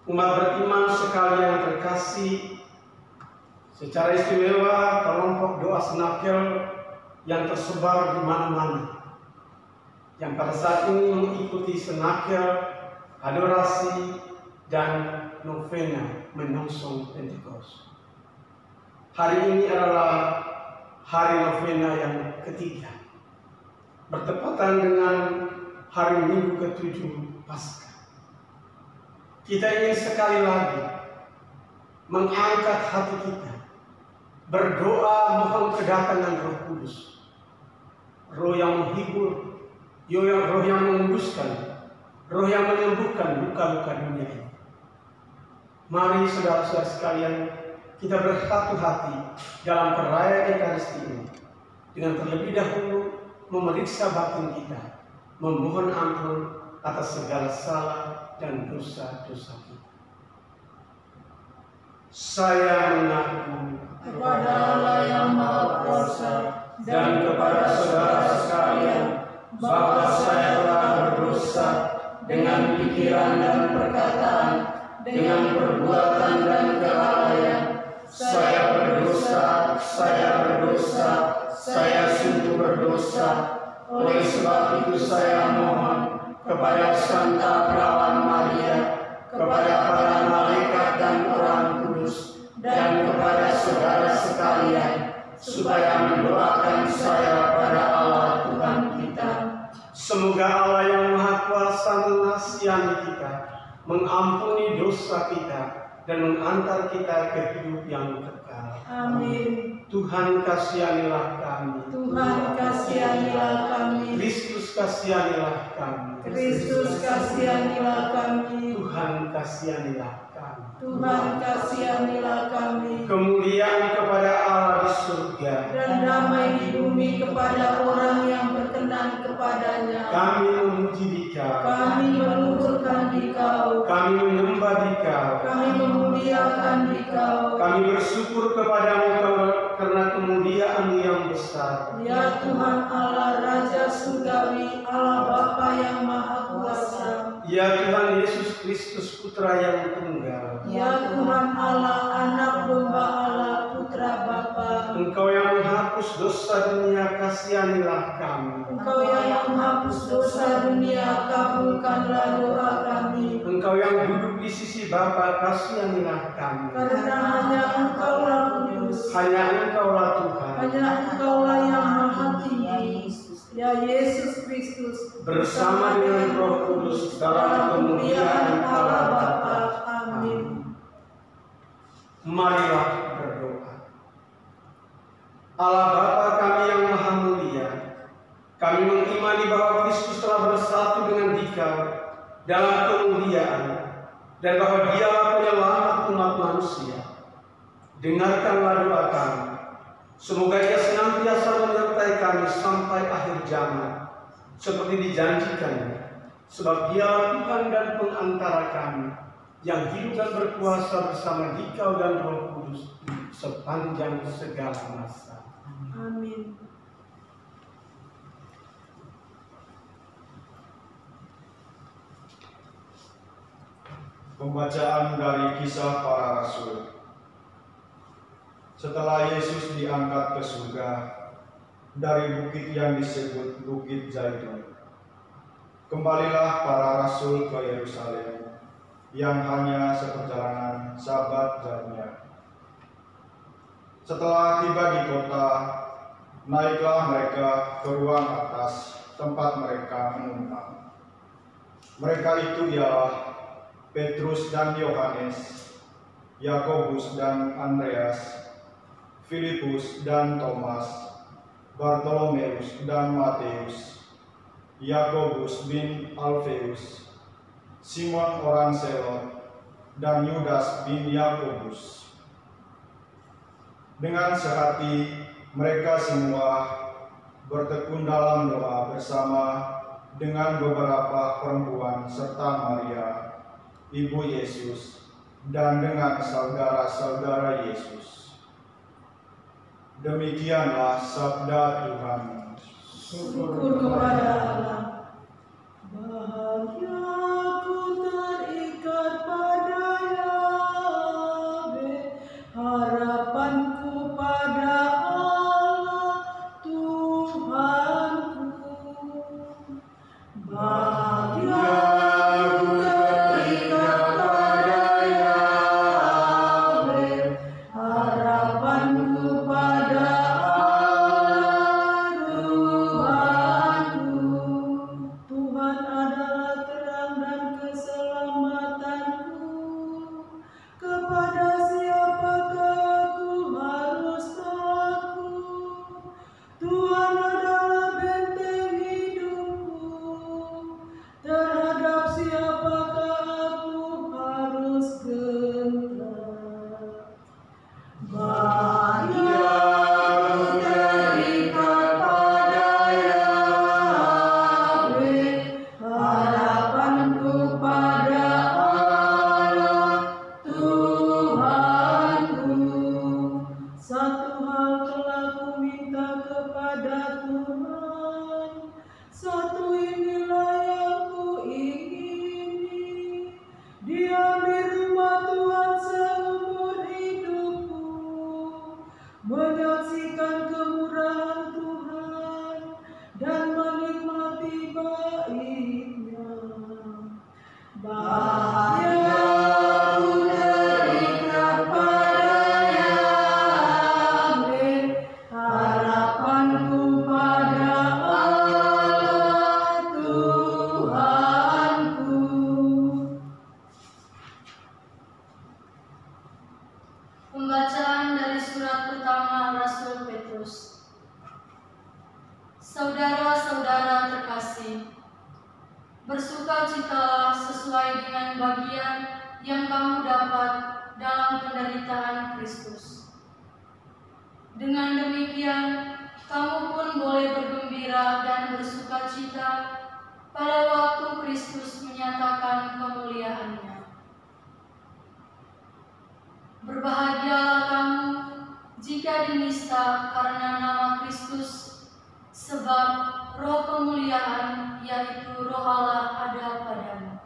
umat beriman sekalian yang terkasih, secara istimewa kelompok doa senakel yang tersebar di mana-mana, yang pada saat ini mengikuti senakel, adorasi, dan novena menyongsong Pentekoste. Hari ini adalah hari novena yang ketiga, bertepatan dengan hari Minggu ke-7 Paskah. Kita ingin sekali lagi mengangkat hati kita, berdoa mohon kedatangan Roh Kudus. roh yang menghibur, roh yang menguduskan, roh yang menyembuhkan luka-luka dunia ini. Mari saudara-saudara sekalian, kita bersatu hati dalam perayaan Ekaristi ini dengan terlebih dahulu memeriksa batin kita, memohon ampun atas segala salah dan dosa-dosa kita. Saya mengaku kepada Allah yang Maha Kuasa dan kepada saudara sekalian bahwa saya telah berdosa dengan pikiran dan perkataan, dengan perbuatan dan kelalaian. Saya berdosa, saya sungguh berdosa. Oleh sebab itu saya mohon kepada Santa Perawan Maria, kepada para malaikat dan orang kudus, dan kepada saudara sekalian, supaya mendoakan saya pada Allah Tuhan kita. Semoga Allah yang Maha Kuasa mengasihani kita, mengampuni dosa kita, dan mengantar kita ke hidup yang kekal. Amin. Tuhan kasihanilah kami. Tuhan kasihanilah kami. Kristus kasihanilah kami. Kristus kasihanilah kami. Tuhan kasihanilah kami. Tuhan kasihanilah kami. Kemuliaan kepada Allah di surga Dan damai di bumi kepada orang yang berkenan kepadanya. kami memuji Dikau, Kami meluhurkan Dikau. kami menyembah Dikau, Kami memuliakan Dikau. kami bersyukur kepadamu karena kemuliaan-Mu yang besar. Ya Tuhan Allah Raja Surgawi, Allah Bapa yang Maha Kuasa. Ya Tuhan Yesus Kristus Putra yang tunggal, Ya Tuhan Allah, Anak Domba Allah, Putra Bapa. Engkau yang menghapus dosa dunia, kasihanilah kami. Engkau yang menghapus dosa dunia, kabulkanlah doa kami. Engkau yang duduk di sisi Bapa, kasihanilah kami. Karena hanya Engkaulah kudus, Hanya Engkaulah Tuhan, hanya Engkaulah yang maha tinggi. Ya Yesus Kristus, bersama dengan Roh Kudus dalam kemuliaan Allah Bapa. Amin. Marilah berdoa. Allah Bapa kami yang maha mulia, kami mengimani bahwa Kristus telah bersatu dengan Dikau dalam kemuliaan, dan bahwa Dialah penyelamat umat manusia. Dengarkanlah doa kami. Semoga Ia senantiasa menyertai kami sampai akhir zaman, seperti dijanjikannya. Sebab Dialah Tuhan dan pengantara kami, yang hidup dan berkuasa bersama Dikau dan Roh Kudus sepanjang segala masa. Amin. Pembacaan dari Kisah Para Rasul. Setelah Yesus diangkat ke surga dari bukit yang disebut Bukit Zaitun, kembalilah para rasul ke Yerusalem yang hanya seperjalanan Sabat jamnya. Setelah tiba di kota, naiklah mereka ke ruang atas tempat mereka menumpang. Mereka itu ialah Petrus dan Yohanes, Yakobus dan Andreas, Filipus dan Thomas, Bartolomeus dan Matius, Yakobus bin Alfeus, Simon orang Selot, dan Yudas bin Yakobus. Dengan sehati mereka semua bertekun dalam doa bersama dengan beberapa perempuan serta Maria, Ibu Yesus, dan dengan saudara-saudara Yesus. Demikianlah sabda Tuhan. Syukur kepada Allah. Bahagia ku terikat pada Yahweh, harapanku pada Allah Tuhanku. Bahagia ku terikat pada Yahweh, harapanku pada Allah Tuhanku. Bersukacitalah sesuai dengan bagian yang kamu dapat dalam penderitaan Kristus. Dengan demikian, kamu pun boleh bergembira dan bersukacita pada waktu Kristus menyatakan kemuliaannya. Berbahagialah kamu jika dinista karena nama Kristus, sebab roh kemuliaan, yaitu roh Allah, ada padamu.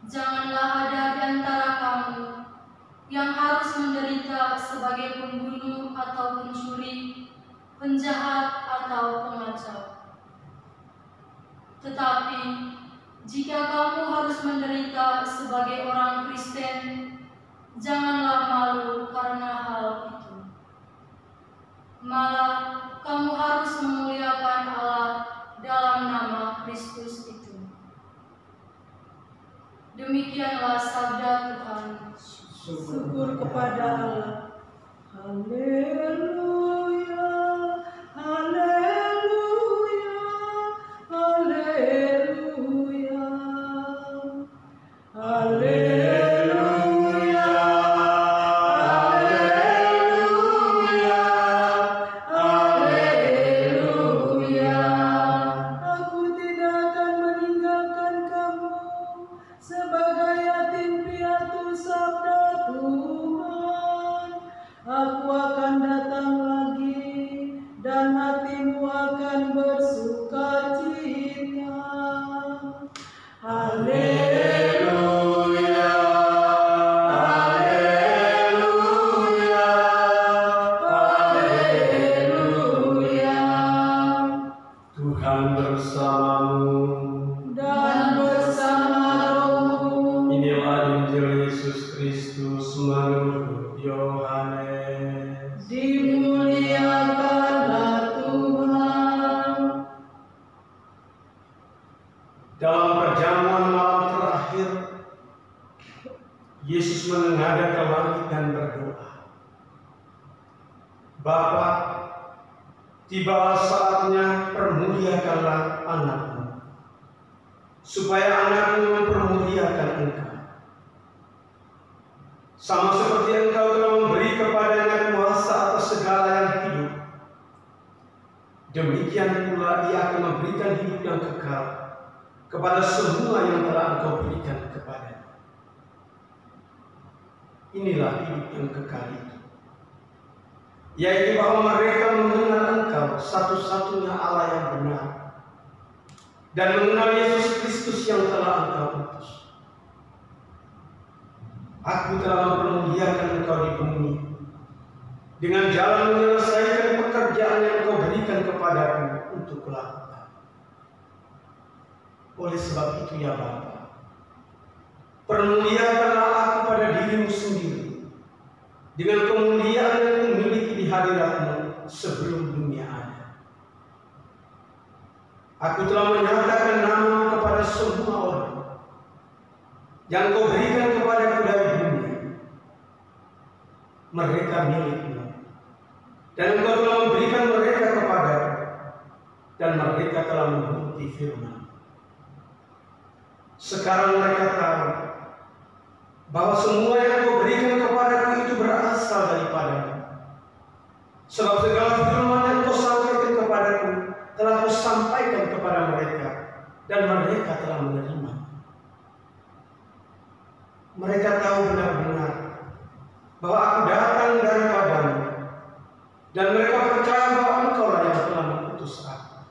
Janganlah ada di antara kamu yang harus menderita sebagai pembunuh atau pencuri, penjahat atau pengacau. Tetapi, jika kamu harus menderita sebagai orang Kristen, janganlah malu karena hal itu. Malah, kamu harus memuliakan Allah dalam nama Kristus itu. Demikianlah sabda Tuhan. Syukur kepada Allah. Haleluya, haleluya, haleluya, haleluya. Yesus menengadah ke langit dan berdoa, Bapa, tibalah saatnya, permuliakanlah anakmu, supaya anakmu mempermuliakan engkau. Sama seperti engkau telah memberi kepadanya kuasa atas segala yang hidup, demikian pula ia akan memberikan hidup yang kekal kepada semua yang telah engkau berikan kepadanya. Inilah hidup yang kekal itu, yaitu bahwa mereka mengenal engkau satu-satunya Allah yang benar, dan mengenal Yesus Kristus yang telah engkau utus. Aku telah mempermuliakan engkau di bumi dengan jalan menyelesaikan pekerjaan yang engkau berikan kepadaku untuk lakukan. Oleh sebab itu ya Bapa, permuliakanlah aku pada dirimu sendiri dengan kemuliaan yang kumiliki di hadirat-Mu sebelum dunia ada. Aku telah menyatakan nama-Mu kepada semua orang yang Kau berikan kepadaku dari dunia. Mereka milik-Mu, dan Engkau telah memberikan mereka kepadaku, dan mereka telah menuruti firman. Sekarang mereka tahu bahwa semua yang Kau berikan kepadaku itu berasal daripada-Mu. Sebab segala firman yang Kau sampaikan kepadaku telah Kau sampaikan kepada mereka, dan mereka telah menerima. Mereka tahu benar-benar bahwa aku datang daripada-Mu, dan mereka percaya bahwa Engkau-lah yang telah mengutus aku.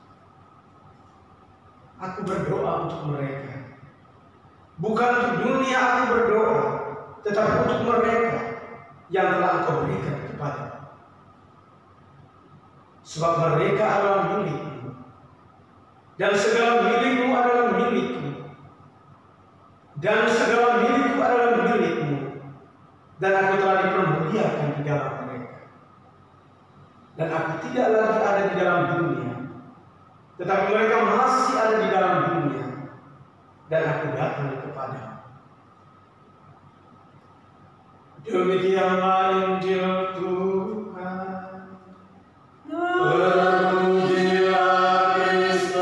Aku berdoa untuk mereka. Bukan untuk dunia aku berdoa, tetapi untuk mereka yang telah Engkau berikan kepada. Sebab mereka adalah milik-Mu, dan segala milik-Mu adalah milik-Ku, dan segala milik-Ku adalah milik-Mu, dan aku telah dipermuliakan di dalam mereka. Dan aku tidak lagi ada di dalam dunia, tetapi mereka masih ada di dalam dunia, dan aku datang kepada. Demikianlah Injil Tuhan. Terpujilah Kristus.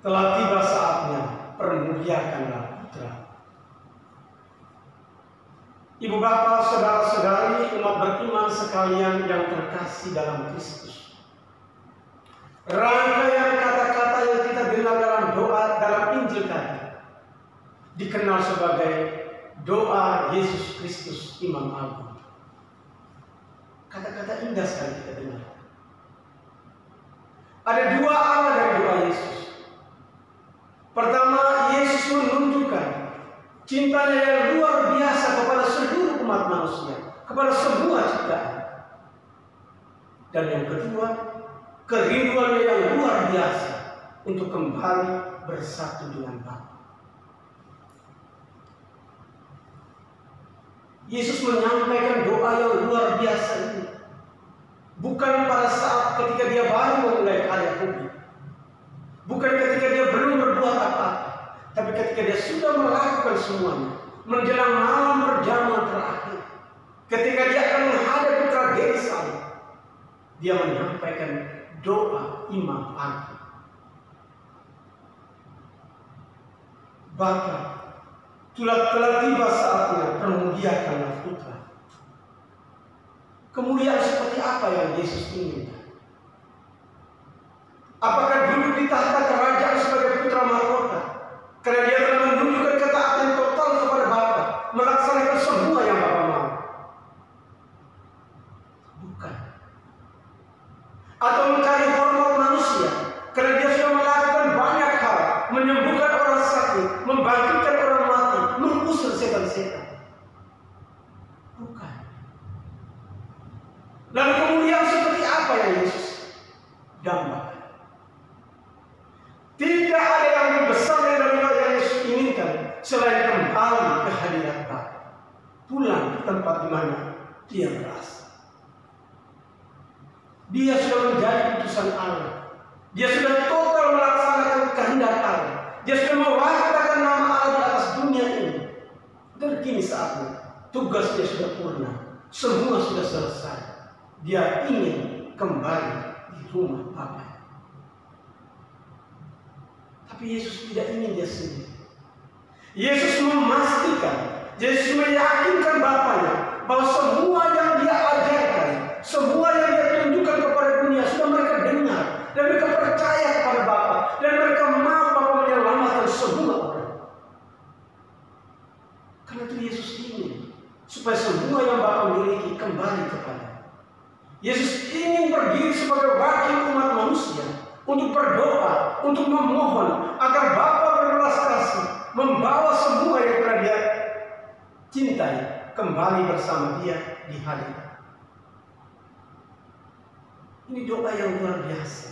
telah tiba saatnya, permuliakanlah Putra. Ibu bapak, saudara-saudari, umat beriman sekalian yang terkasih dalam Kristus. Rangkaian kata-kata yang kita dengar dalam doa dalam Injil tadi dikenal sebagai doa Yesus Kristus Imam Agung. Kata-kata indah sekali kita dengar. Ada dua arah dari doa Yesus. Pertama, Yesus menunjukkan cintanya yang luar biasa kepada seluruh umat manusia, kepada semua ciptaan. Dan yang kedua, kerinduannya yang luar biasa untuk kembali bersatu dengan Bapa. Yesus menyampaikan doa yang luar biasa ini bukan pada saat ketika dia baru memulai karya publik, bukan ketika dia belum berbuat apa-apa, tapi ketika dia sudah melakukan semuanya, menjelang malam perjamuan terakhir, ketika dia akan menghadapi tragedi salib, dia menyampaikan doa Imam Agung. Bapa, telah tiba saatnya, permuliakanlah Putra. Kemuliaan seperti apa yang Yesus inginkan? Apakah duduk di tahta kerajaan sebagai putra mahkota? Karena dia telah menunjukkan ketaatan total kepada Bapa, melaksanakan semua yang Bapa mau. Bukan. Atau mencari hormat manusia, karena dia sudah melakukan banyak hal, menyembuhkan orang sakit, membangkitkan orang mati, mengusir setan-setan. Bukan. Lalu kemuliaan seperti apa yang Yesus dambakan? Tidak ada yang lebih besar dari yang Yesus inginkan selain kembali ke hadirat Bapa, pulang ke tempat di mana dia berasal. Dia sudah menjadi utusan Allah. Dia sudah total melaksanakan kehendak Allah. Dia sudah mewartakan nama Allah di atas dunia ini. Dan kini saatnya tugasnya sudah purna, semua sudah selesai. Dia ingin kembali di rumah Bapa. Tapi Yesus tidak ingin dia sendiri. Yesus memastikan, Yesus meyakinkan Bapanya bahwa semua yang dia ajarkan, semua yang dia tunjukkan kepada dunia sudah mereka dengar dan mereka percaya kepada Bapa dan mereka mau Bapa menyelamatkan semua orang. Karena itu Yesus ingin supaya semua yang Bapa miliki kembali kepada. Yesus ingin berdiri sebagai wakil umat manusia untuk berdoa, untuk memohon agar Bapa berbelas kasih membawa semua yang telah dia cintai kembali bersama dia di hadirat. Ini doa yang luar biasa.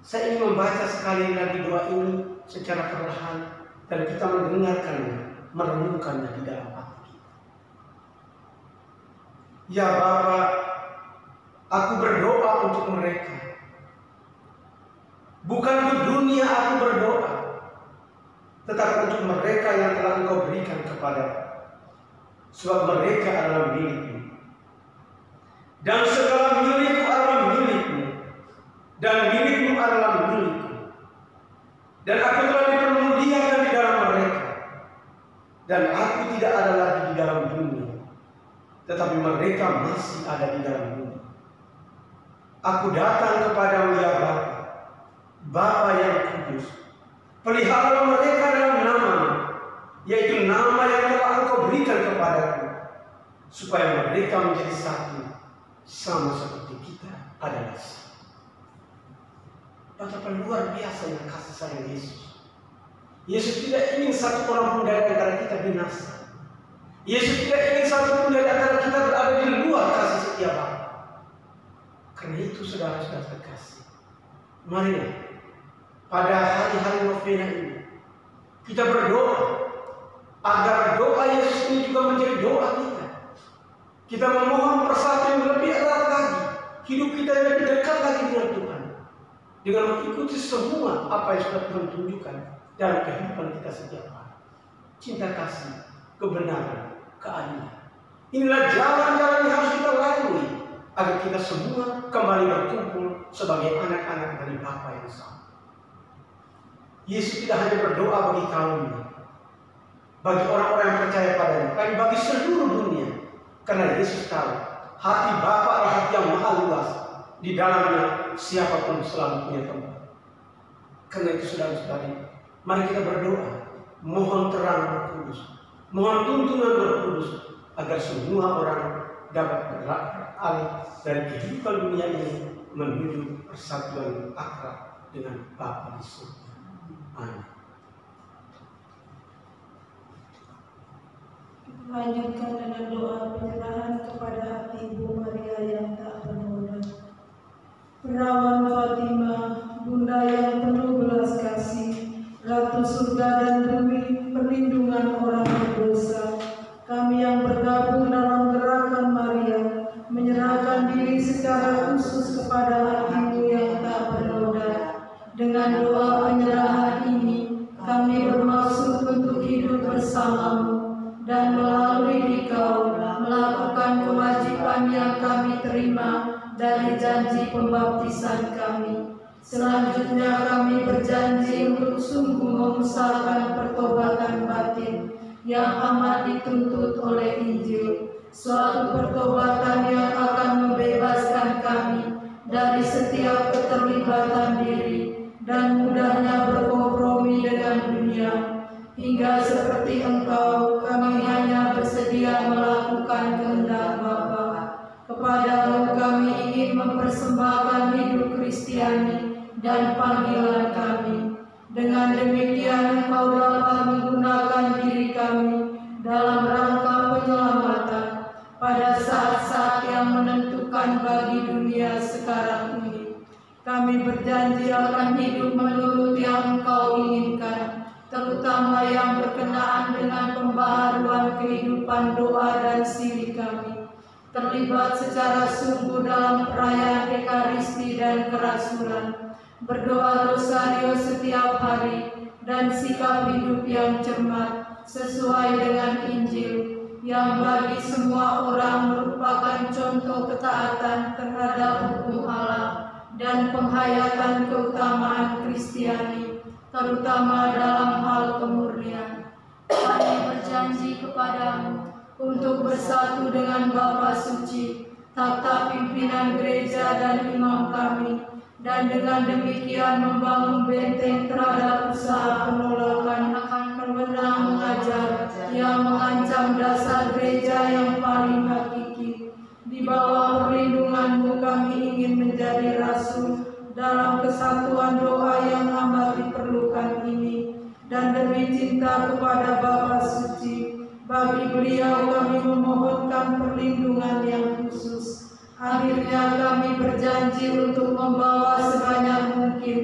Saya ingin membaca sekali lagi doa ini secara perlahan dan kita mendengarkannya, merenungkannya di dalam hati kita. Ya Bapa, aku berdoa untuk mereka. Bukan untuk dunia aku berdoa, tetapi untuk mereka yang telah Engkau berikan kepada. Sebab mereka adalah milik-Mu. Dan segala milik-Mu adalah milik-Mu. Dan milik-Mu adalah milik-Ku. Dan aku telah dipermuliakan di dalam mereka. Dan aku tidak ada lagi di dalam dunia, tetapi mereka masih ada di dalam dunia. Aku datang kepadamu ya Bapa, Bapa yang kudus. Pelihara mereka dalam nama-Mu, yaitu nama yang telah Engkau berikan kepadaku, supaya mereka menjadi satu, sama seperti kita adalah satu. Betapa luar biasanya kasih sayang Yesus. Yesus tidak ingin satu orang pun dari antara kita binasa. Yesus tidak ingin satu pun dari antara kita berada di luar kasih setia Bapa. Karena itu saudara-saudara terkasih, marilah pada hari-hari novena ini kita berdoa agar doa Yesus ini juga menjadi doa kita. Kita memohon persatuan yang lebih erat lagi, hidup kita yang lebih dekat lagi dengan Tuhan, dengan mengikuti semua apa yang sudah Tuhan tunjukkan dalam kehidupan kita setiap hari. Cinta kasih, kebenaran, keadilan. Inilah jalan-jalan yang harus kita lalui agar kita semua kembali berkumpul sebagai anak-anak dari Bapa yang sama. Yesus tidak hanya berdoa bagi kaum, bagi orang-orang yang percaya padanya, tapi bagi seluruh dunia. Karena Yesus tahu hati Bapa adalah hati yang maha luas, di dalamnya siapapun selalu punya tempat. Karena itu saudara-saudari, mari kita berdoa, mohon terang Roh Kudus, mohon tuntunan Roh Kudus, agar semua orang dapat beralih dari kehidupan dunia ini menuju persatuan akrab dengan Bapa di surga. Amin. Lanjutkan dengan doa penyerahan kepada hati Ibu Maria yang tak bernoda. Perawan Fatimah, Bunda yang penuh belas kasih, Ratu surga dan bumi, perlindungan orang berdosa, kami yang bergabung dalam gerakan Maria, menyerahkan diri secara khusus kepada hati-Mu yang tak bernoda. Dengan doa penyerahan ini, kami bermaksud untuk hidup bersama-Mu dan melalui Dikau melakukan kewajiban yang kami terima dari janji pembaptisan kami. Selanjutnya kami berjanji untuk sungguh mengusahakan pertobatan batin yang amat dituntut oleh Injil, suatu pertobatan yang akan membebaskan kami dari setiap keterlibatan diri dan mudahnya berkompromi dengan dunia, hingga seperti Engkau kami hanya bersedia melakukan kehendak Bapa. Kepadamu kami ingin mempersembahkan hidup Kristiani dan panggilan kami. Dengan demikian Engkau dapat menggunakan diri kami dalam rangka penyelamatan pada saat-saat yang menentukan bagi dunia sekarang ini. Kami berjanji akan hidup menurut yang Engkau inginkan, terutama yang berkenaan dengan pembaharuan kehidupan doa dan siri kami, terlibat secara sungguh dalam perayaan Ekaristi dan kerasulan, berdoa rosario setiap hari, dan sikap hidup yang cermat sesuai dengan Injil, yang bagi semua orang merupakan contoh ketaatan terhadap hukum Allah dan penghayatan keutamaan Kristiani, terutama dalam hal kemurnian. Kami berjanji kepadamu untuk bersatu dengan Bapa Suci, tata pimpinan gereja dan imam kami, dan dengan demikian membangun benteng terhadap usaha penolakan akan wewenang mengajar yang mengancam dasar gereja yang paling hakiki. Di bawah perlindungan-Mu kami ingin menjadi rasul dalam kesatuan doa yang amat diperlukan ini, dan demi cinta kepada Bapa Suci, bagi beliau kami memohonkan perlindungan yang khusus. Akhirnya kami berjanji untuk membawa sebanyak mungkin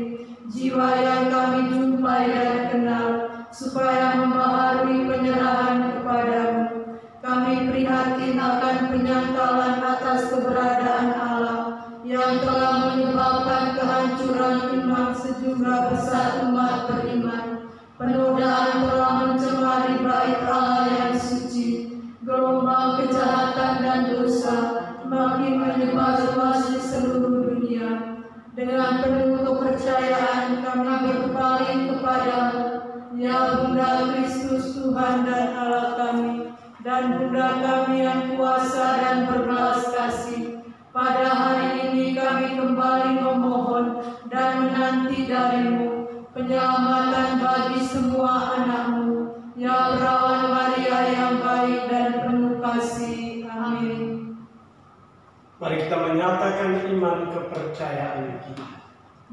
jiwa yang kami jumpai dan kenal, supaya membaharui penyerahan kepadamu. Kami prihatin akan penyangkalan atas keberadaan Allah yang telah menyebabkan kehancuran iman sejumlah besar umat beriman. Penodaan telah mencemari bait Allah yang suci. Gelombang kejahatan dan dosa makin menyebar luas di seluruh dunia. Dengan penuh kepercayaan kami berpaling kepadamu, ya Bunda Kristus Tuhan dan Allah kami, dan Bunda kami yang kuasa dan berbelas kasih. Pada hari ini kami kembali memohon dan menanti dari-Mu penyelamatan bagi semua anak-Mu, ya Perawan Maria yang baik dan penuh kasih. Amin. Mari kita menyatakan iman kepercayaan kita.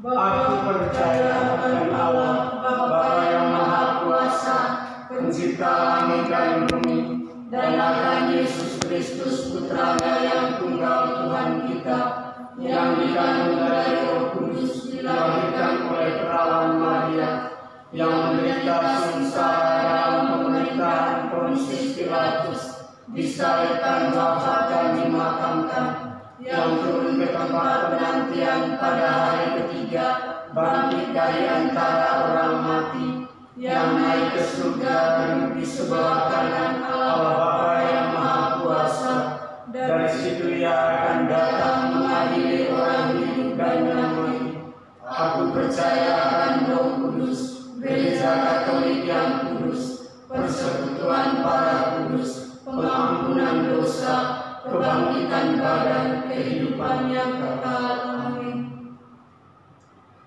Aku percaya akan Allah, Bapa yang Maha Kuasa, Pencipta langit dan bumi, dan akan Yesus Kristus Putranya yang tunggal Tuhan kita, yang dikandung dari Roh Kudus, dilahirkan oleh Perawan Maria, yang menderita sengsara dalam pemerintahan Pontius Pilatus, disalibkan, wafat dan dimakamkan, yang turun ke tempat penantian pada hari ketiga, bangkit dari antara orang mati, yang naik ke surga duduk di sebelah kanan Allah Bapa yang Maha Kuasa. Dari situ Ia akan datang mengadili orang hidup dan yang mati. Aku percaya akan Roh Kudus, hamba dan kehidupan yang kekal. Amin.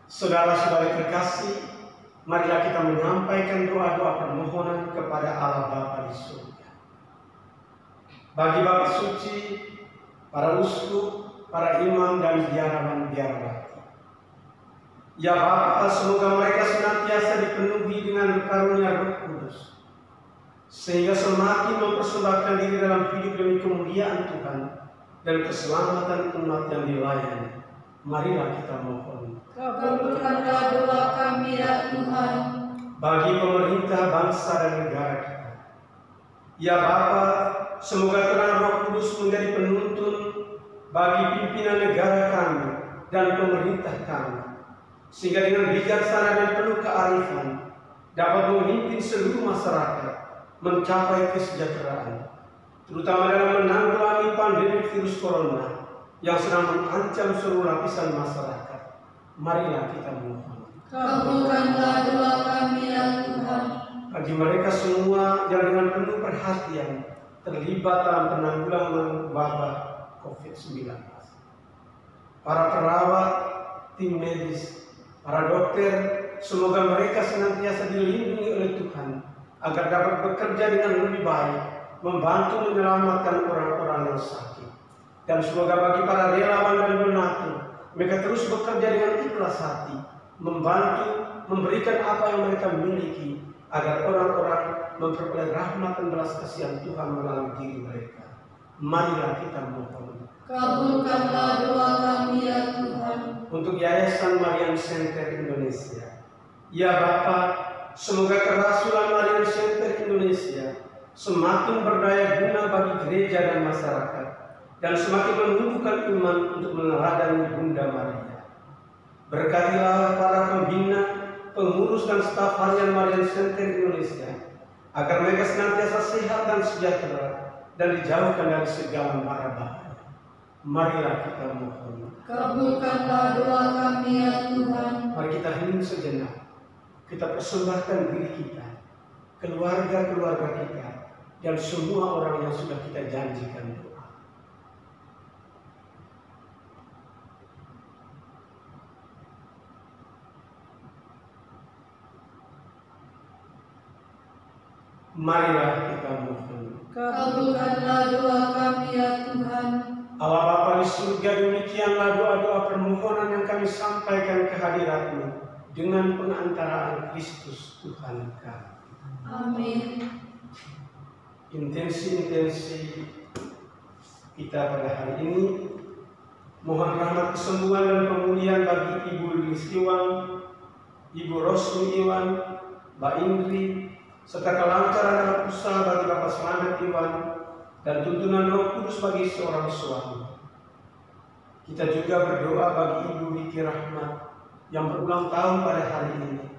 Saudara-saudari terkasih, marilah kita menyampaikan doa-doa permohonan kepada Allah Bapa di surga. Bagi Bapa suci, para uskup, para imam dan biarawan-biarawati. Ya Bapa, semoga mereka senantiasa dipenuhi dengan karunia Roh Kudus, sehingga semakin mempersembahkan diri dalam hidup demi kemuliaan Tuhan dan keselamatan umat yang dilayani. Marilah kita mohon. Kabulkanlah doa kami ya Tuhan. Bagi pemerintah bangsa dan negara kita, ya Bapa, semoga terang Roh Kudus menjadi penuntun bagi pimpinan negara kami dan pemerintah kami, sehingga dengan bijaksana dan penuh kearifan dapat memimpin seluruh masyarakat mencapai kesejahteraan, terutama dalam menanggulangi pandemi virus corona yang sedang mengancam seluruh lapisan masyarakat. Marilah kita mohon. Kabulkanlah doa kami ya Tuhan. Bagi mereka semua yang dengan penuh perhatian terlibat dalam penanggulangan wabah COVID-19, para perawat, tim medis, para dokter, semoga mereka senantiasa dilindungi oleh Tuhan agar dapat bekerja dengan lebih baik, membantu menyelamatkan orang-orang yang sakit. Dan semoga bagi para relawan dan donatur, mereka terus bekerja dengan ikhlas hati, membantu, memberikan apa yang mereka miliki, agar orang-orang memperoleh rahmat dan belas kasihan Tuhan melalui diri mereka. Marilah kita mohon. Kabulkanlah doa kami ya Tuhan. Untuk Yayasan Marian Center Indonesia, ya Bapa, semoga kerasulan Marian Center Indonesia semakin berdaya guna bagi gereja dan masyarakat, dan semakin menumbuhkan iman untuk meneladani Bunda Maria. Berkatilah para pembina, pengurus dan staf harian Marian Center Indonesia, agar mereka senantiasa sehat dan sejahtera dan dijauhkan dari segala mara bahaya. Marilah kita mohon. Kabulkanlah doa kami ya Tuhan. Mari kita hening sejenak. Kita persembahkan diri kita, keluarga-keluarga kita, dan semua orang yang sudah kita janjikan doa. Marilah kita mohon. Kabulkanlah doa kami ya Tuhan. Allah Bapa di surga, demikianlah doa-doa permohonan yang kami sampaikan ke hadirat-Mu dengan pengantaraan Kristus Tuhan kami. Amin. Intensi-intensi kita pada hari ini, mohon rahmat kesembuhan dan pemulihan bagi Ibu Lilis Iwan, Ibu Rosmi Iwan, Mbak Indri, serta kelancaran dalam usaha bagi Bapak Slamet Iwan, dan tuntunan Roh Kudus bagi seorang suami. Kita juga berdoa bagi Ibu Wiki Rahmat yang berulang tahun pada hari ini.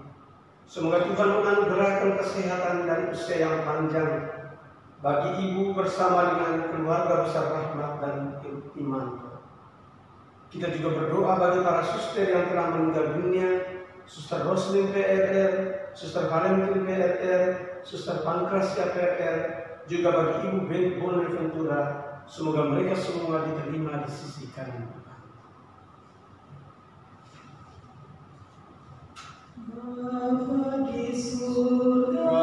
Semoga Tuhan menganugerahkan kesehatan dan usia yang panjang bagi Ibu bersama dengan keluarga besar Rahmat dan Iman. Kita juga berdoa bagi para suster yang telah meninggal dunia, Suster Roslin PRR, Suster Valentin PRR, Suster Pankrasia PRR, juga bagi Ibu Bonaventura. Semoga mereka semua diterima di sisi kanan Tuhan. Bapa di surga,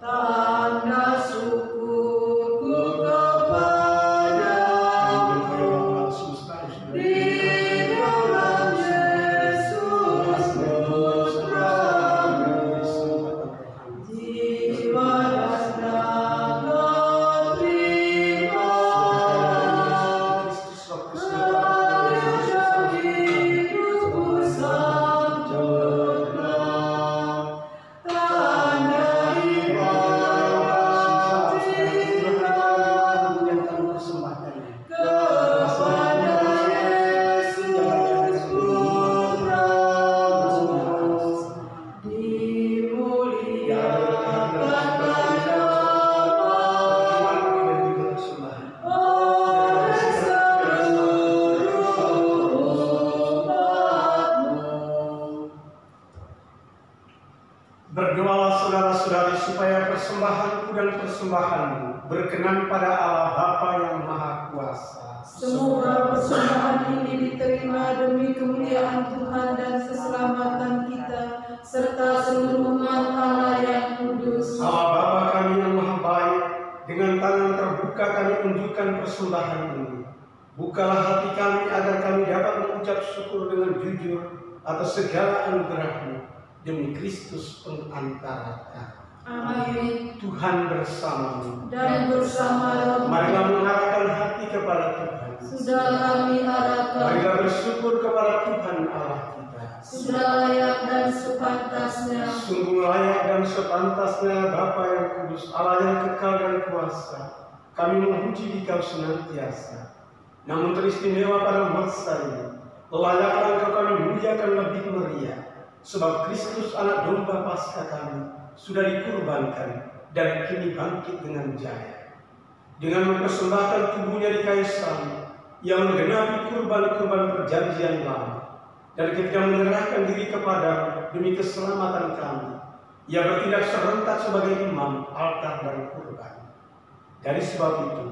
tanda syukur kepada Allah Bapa yang Maha Kuasa. Semoga persembahan ini diterima demi kemuliaan Tuhan dan keselamatan kita, serta seluruh umat Allah yang kudus. Allah Bapa kami yang Maha Baik, dengan tangan terbuka kami tunjukkan persembahan ini. Bukalah hati kami agar kami dapat mengucap syukur dengan jujur atas segala anugerah-Mu demi Kristus pengantara kami. Amin. Tuhan bersamamu. Dan bersama rohmu. Marilah mengarahkan hati kepada Tuhan. Sudah kami arahkan. Marilah bersyukur kepada Tuhan Allah kita. Sudah layak dan sepantasnya. Sungguh layak dan sepantasnya Bapa yang kudus, Allah yang kekal dan kuasa. Kami memuji Dikau senantiasa. Namun teristimewa pada masa ini, layaklah Engkau kami muliakan lebih meriah, sebab Kristus anak domba Paskah kami sudah dikurbankan dan kini bangkit dengan jaya. Dengan mempersembahkan tubuhnya di kayu salib, yang menggenapi kurban-kurban perjanjian lama, dan ketika menyerahkan diri kepada demi keselamatan kami, Ia bertindak serentak sebagai imam, altar dan kurban. Dari sebab itu,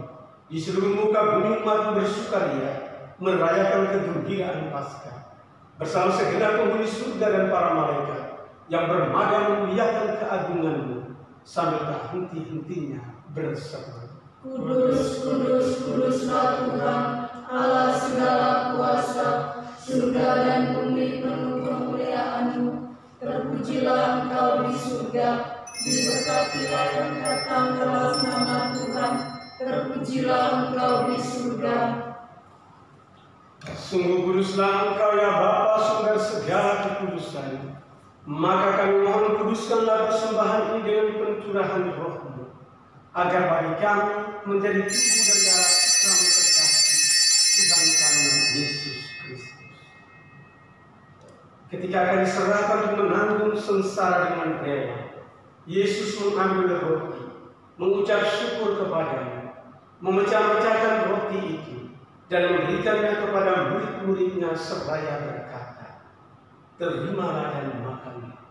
di seluruh muka bumi umat bersukaria merayakan kegembiraan Paskah bersama segenap penghuni surga dan para malaikat yang bermada memuliakan keagungan-Mu sambil tak henti-hentinya berseru, Kudus, kudus, kuduslah Tuhan, Allah segala kuasa, surga dan bumi penuh kemuliaan-Mu. Terpujilah Engkau di surga, diberkatilah yang datang atas nama Tuhan. Terpujilah Engkau di surga. Sungguh kuduslah Engkau ya Bapa, sumber segala kekudusan. Maka kami mohon kuduskanlah persembahan ini dengan pencurahan Roh-Mu, agar bagi kami menjadi tubuh dan darah Putra terkasih Tuhan kami Yesus Kristus. Ketika akan diserahkan untuk menanggung sengsara dengan rela, Yesus mengambil roti, mengucap syukur kepada-Mu, memecah-mecahkan roti itu dan memberikannya kepada murid-muridnya seraya berkata, "Terimalah dan makanlah.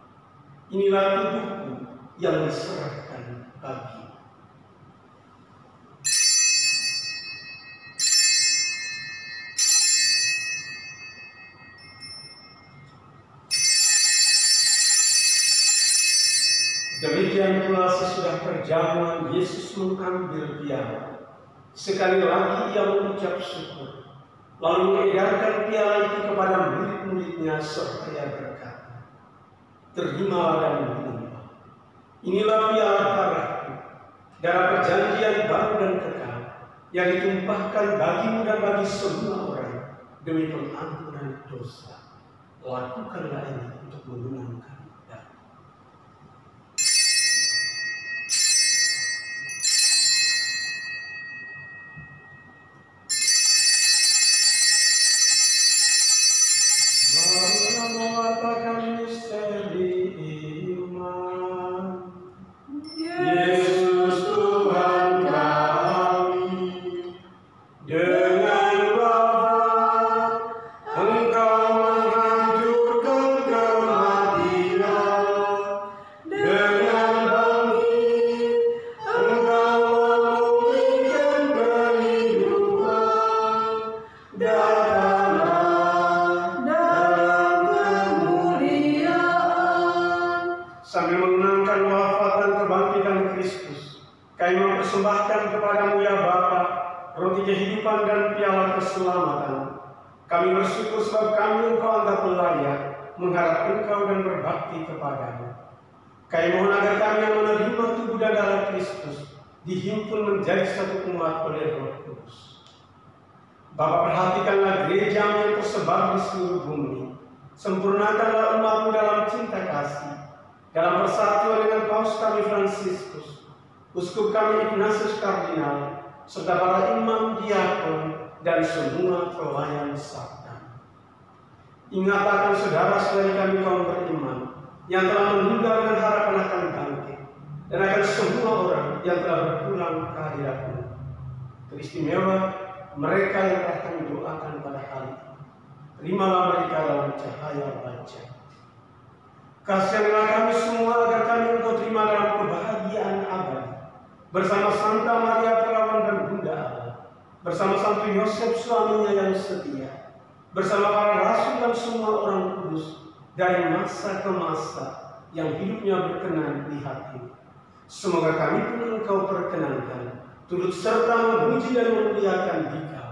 Inilah tubuhku yang diserahkan bagi." Demikian pula sesudah perjamuan Yesus mengambil piala. Sekali lagi Ia mengucap syukur, lalu mengedarkan piala itu kepada murid-muridnya seraya berkata, "Terimalah dan minumlah. Inilah piala darah-Ku, darah perjanjian baru dan kekal, yang ditumpahkan bagimu dan bagi semua orang demi pengampunan dosa. Lakukanlah ini untuk mengenangkan." Sambil mengenangkan wafat dan kebangkitan Kristus, kami mempersembahkan kepadamu ya Bapa, roti kehidupan dan piala keselamatan. Kami bersyukur sebab kami Engkau anggap layak mengharap Engkau dan berbakti kepadamu. Kami mohon agar kami yang menerima tubuh dan darah Kristus dihimpun menjadi satu umat oleh Roh Kudus. Bapa, perhatikanlah gereja yang tersebar di seluruh bumi. Sempurnakanlah umat-Mu dalam cinta kasih, dalam persatuan dengan Paus kami Fransiskus, Uskup kami Ignatius Kardinal, serta para imam, diakon, dan semua pelayan sabda. Ingat akan saudara-saudari kami kaum beriman yang telah meninggal dengan harapan akan bangkit, dan akan semua orang yang telah berpulang ke hadirat-Mu. Teristimewa mereka yang telah kami doakan pada hari ini. Terimalah mereka dalam cahaya wajah. Kasihanlah kami semua agar kami Engkau terima dalam kebahagiaan abadi bersama Santa Maria Perawan dan Bunda Allah, bersama Santo Yosef suaminya yang setia, bersama para rasul dan semua orang kudus dari masa ke masa yang hidupnya berkenan di hati. Semoga kami pun Engkau perkenankan, turut serta memuji dan memuliakan Dikau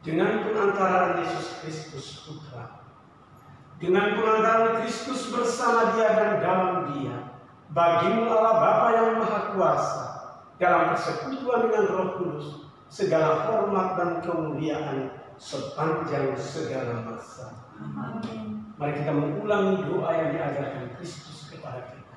dengan pengantaraan Yesus Kristus Putra. Dengan pengantaran Kristus bersama Dia dan dalam Dia, bagimu Allah Bapa yang Maha Kuasa, dalam persekutuan dengan Roh Kudus, segala hormat dan kemuliaan sepanjang segala masa. Amin. Mari kita mengulangi doa yang diajarkan Kristus kepada kita.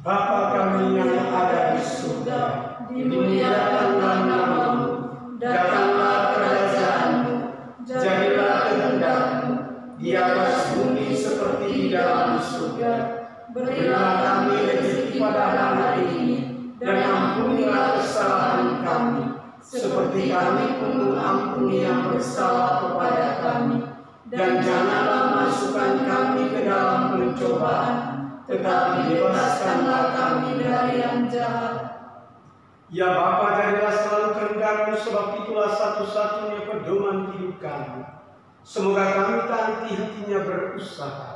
Bapa kami yang ada di surga, dimuliakanlah namamu, datanglah kerajaanmu, jadilah kehendak-Mu di atas bumi seperti di dalam surga. Berilah kami rezeki pada hari ini, dan ampunilah kesalahan kami, seperti kami pun mengampuni yang bersalah kepada kami. Dan janganlah masukkan kami ke dalam pencobaan, tetapi bebaskanlah kami dari yang jahat. Ya Bapa, jadilah selalu kehendak-Mu, sebab itulah satu-satunya pedoman hidup kami. Semoga kami tak henti-hentinya berusaha,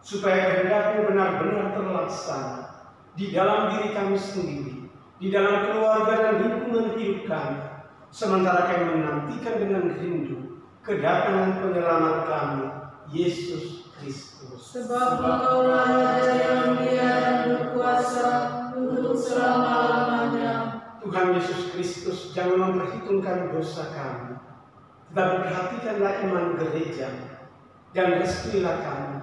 supaya kehendak-Mu benar-benar terlaksana di dalam diri kami sendiri, di dalam keluarga dan lingkungan hidup kami, sementara kami menantikan dengan rindu kedatangan penyelamat kami, Yesus Kristus. Sebab Engkaulah Raja yang mulia dan berkuasa untuk selama-lamanya. Tuhan Yesus Kristus, jangan memperhitungkan dosa kami, tetapi perhatikanlah iman gereja, dan restuilah kami,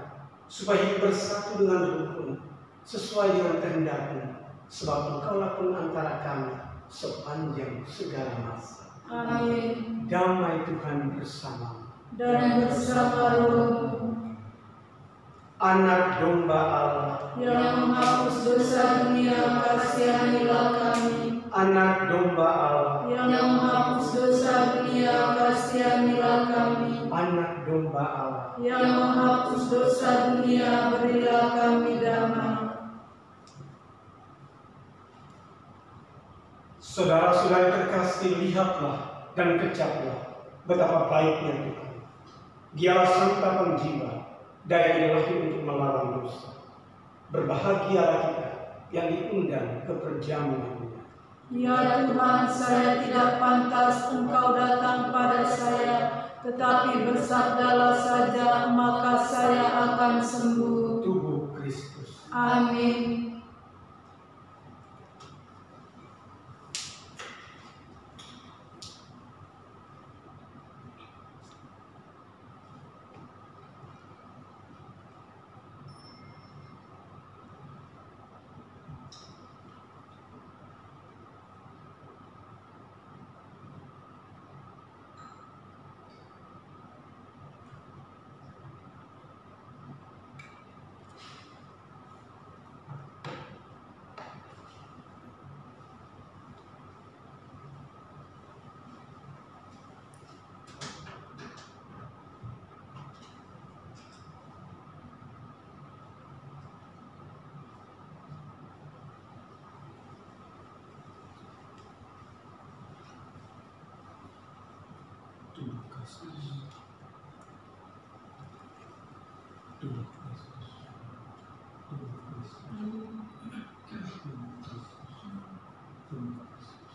supaya hidup bersatu dengan rukun, sesuai dengan kehendak-Mu, sebab Engkaulah pengantara kami sepanjang segala masa. Amin. Damai Tuhan bersamamu. Dan bersama rohmu, Anak domba Allah, yang menghapus dosa dunia, kasihanilah kami. Anak domba Allah, Yang menghapus dosa dunia, kasihanilah kami. Anak domba Allah. Yang menghapus dosa dunia, berilah kami damai. Saudara-saudara terkasih, lihatlah dan kecaplah betapa baiknya Tuhan. Dialah santapan jiwa, daya ilahi untuk melawan dosa. Berbahagialah kita yang diundang ke perjamuan-Nya. Ya Tuhan, saya tidak pantas Engkau datang pada saya, tetapi bersabdalah saja, maka saya akan sembuh. Tubuh Kristus. Amin. Tubuh Kristus. Tubuh Kristus. Tubuh Kristus. Tubuh Kristus. Tubuh Kristus.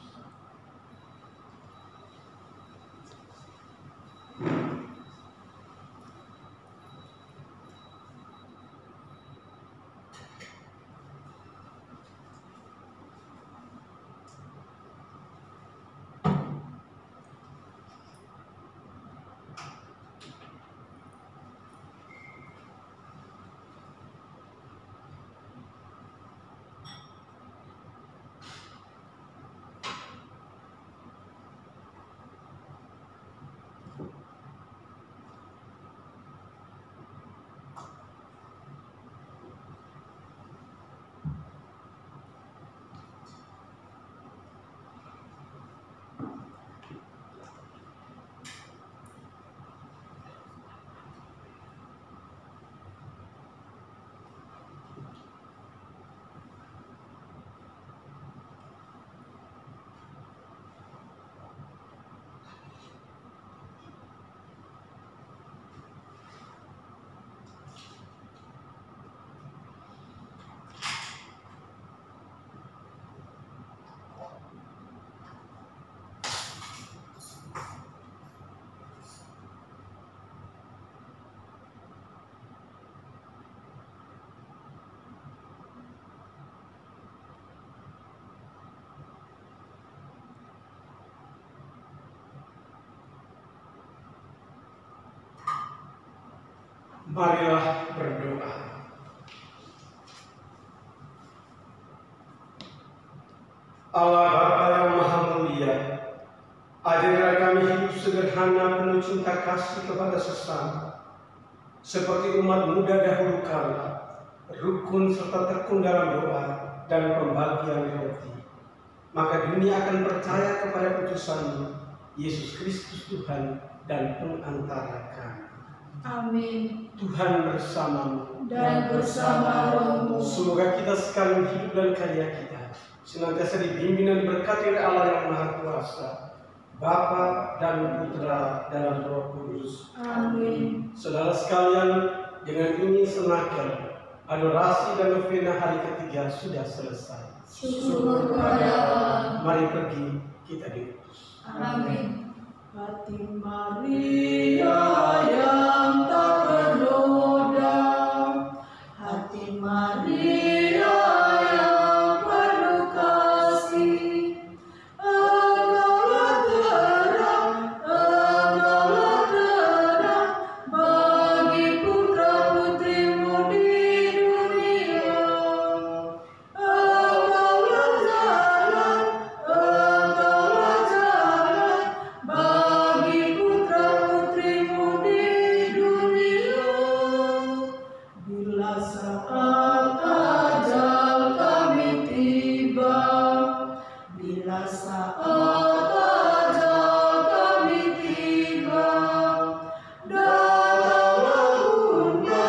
Marilah berdoa. Allah Bapa yang Maha Mulia, ajarilah kami hidup sederhana penuh cinta kasih kepada sesama, seperti umat muda dahulu kala, rukun serta tekun dalam doa dan pembagian roti. Maka dunia akan percaya kepada utusan-Mu, Yesus Kristus Tuhan dan pengantara kami. Amin. Tuhan bersamamu dan bersama rohmu. Semoga kita sekalian hidup dan karya kita senantiasa dibimbing dan diberkati oleh Allah yang Maha Kuasa, Bapa dan Putra dan Roh Kudus. Amin. Saudara sekalian, dengan ini senakel adorasi dan novena hari ketiga sudah selesai. Syukur kepada Allah. Mari pergi, kita diutus. Amin. Hati Maria yang tak bernoda, hati Maria yang penuh kasih, engkaulah terang bagi putra putrimu di dunia. Engkaulah jalan bagi putra putrimu di dunia. Bila saat ajal kami tiba, bila saat ajal kami tiba, datanglah Bunda,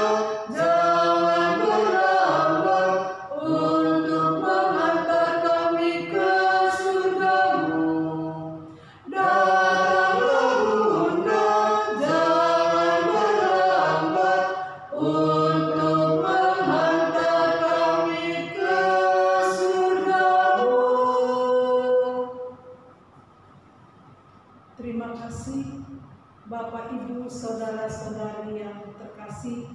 jangan berlambat untuk mengantar kami ke surgamu. Datanglah Bunda, jangan berlambat untuk mengantar kami ke surgamu. Terima kasih Bapak Ibu saudara-saudari yang terkasih.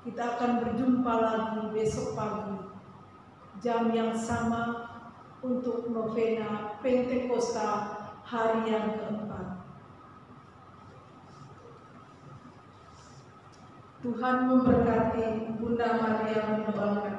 Kita akan berjumpa lagi besok pagi jam yang sama untuk novena Pentakosta hari yang keempat. Tuhan memberkati. Bunda Maria mendoakan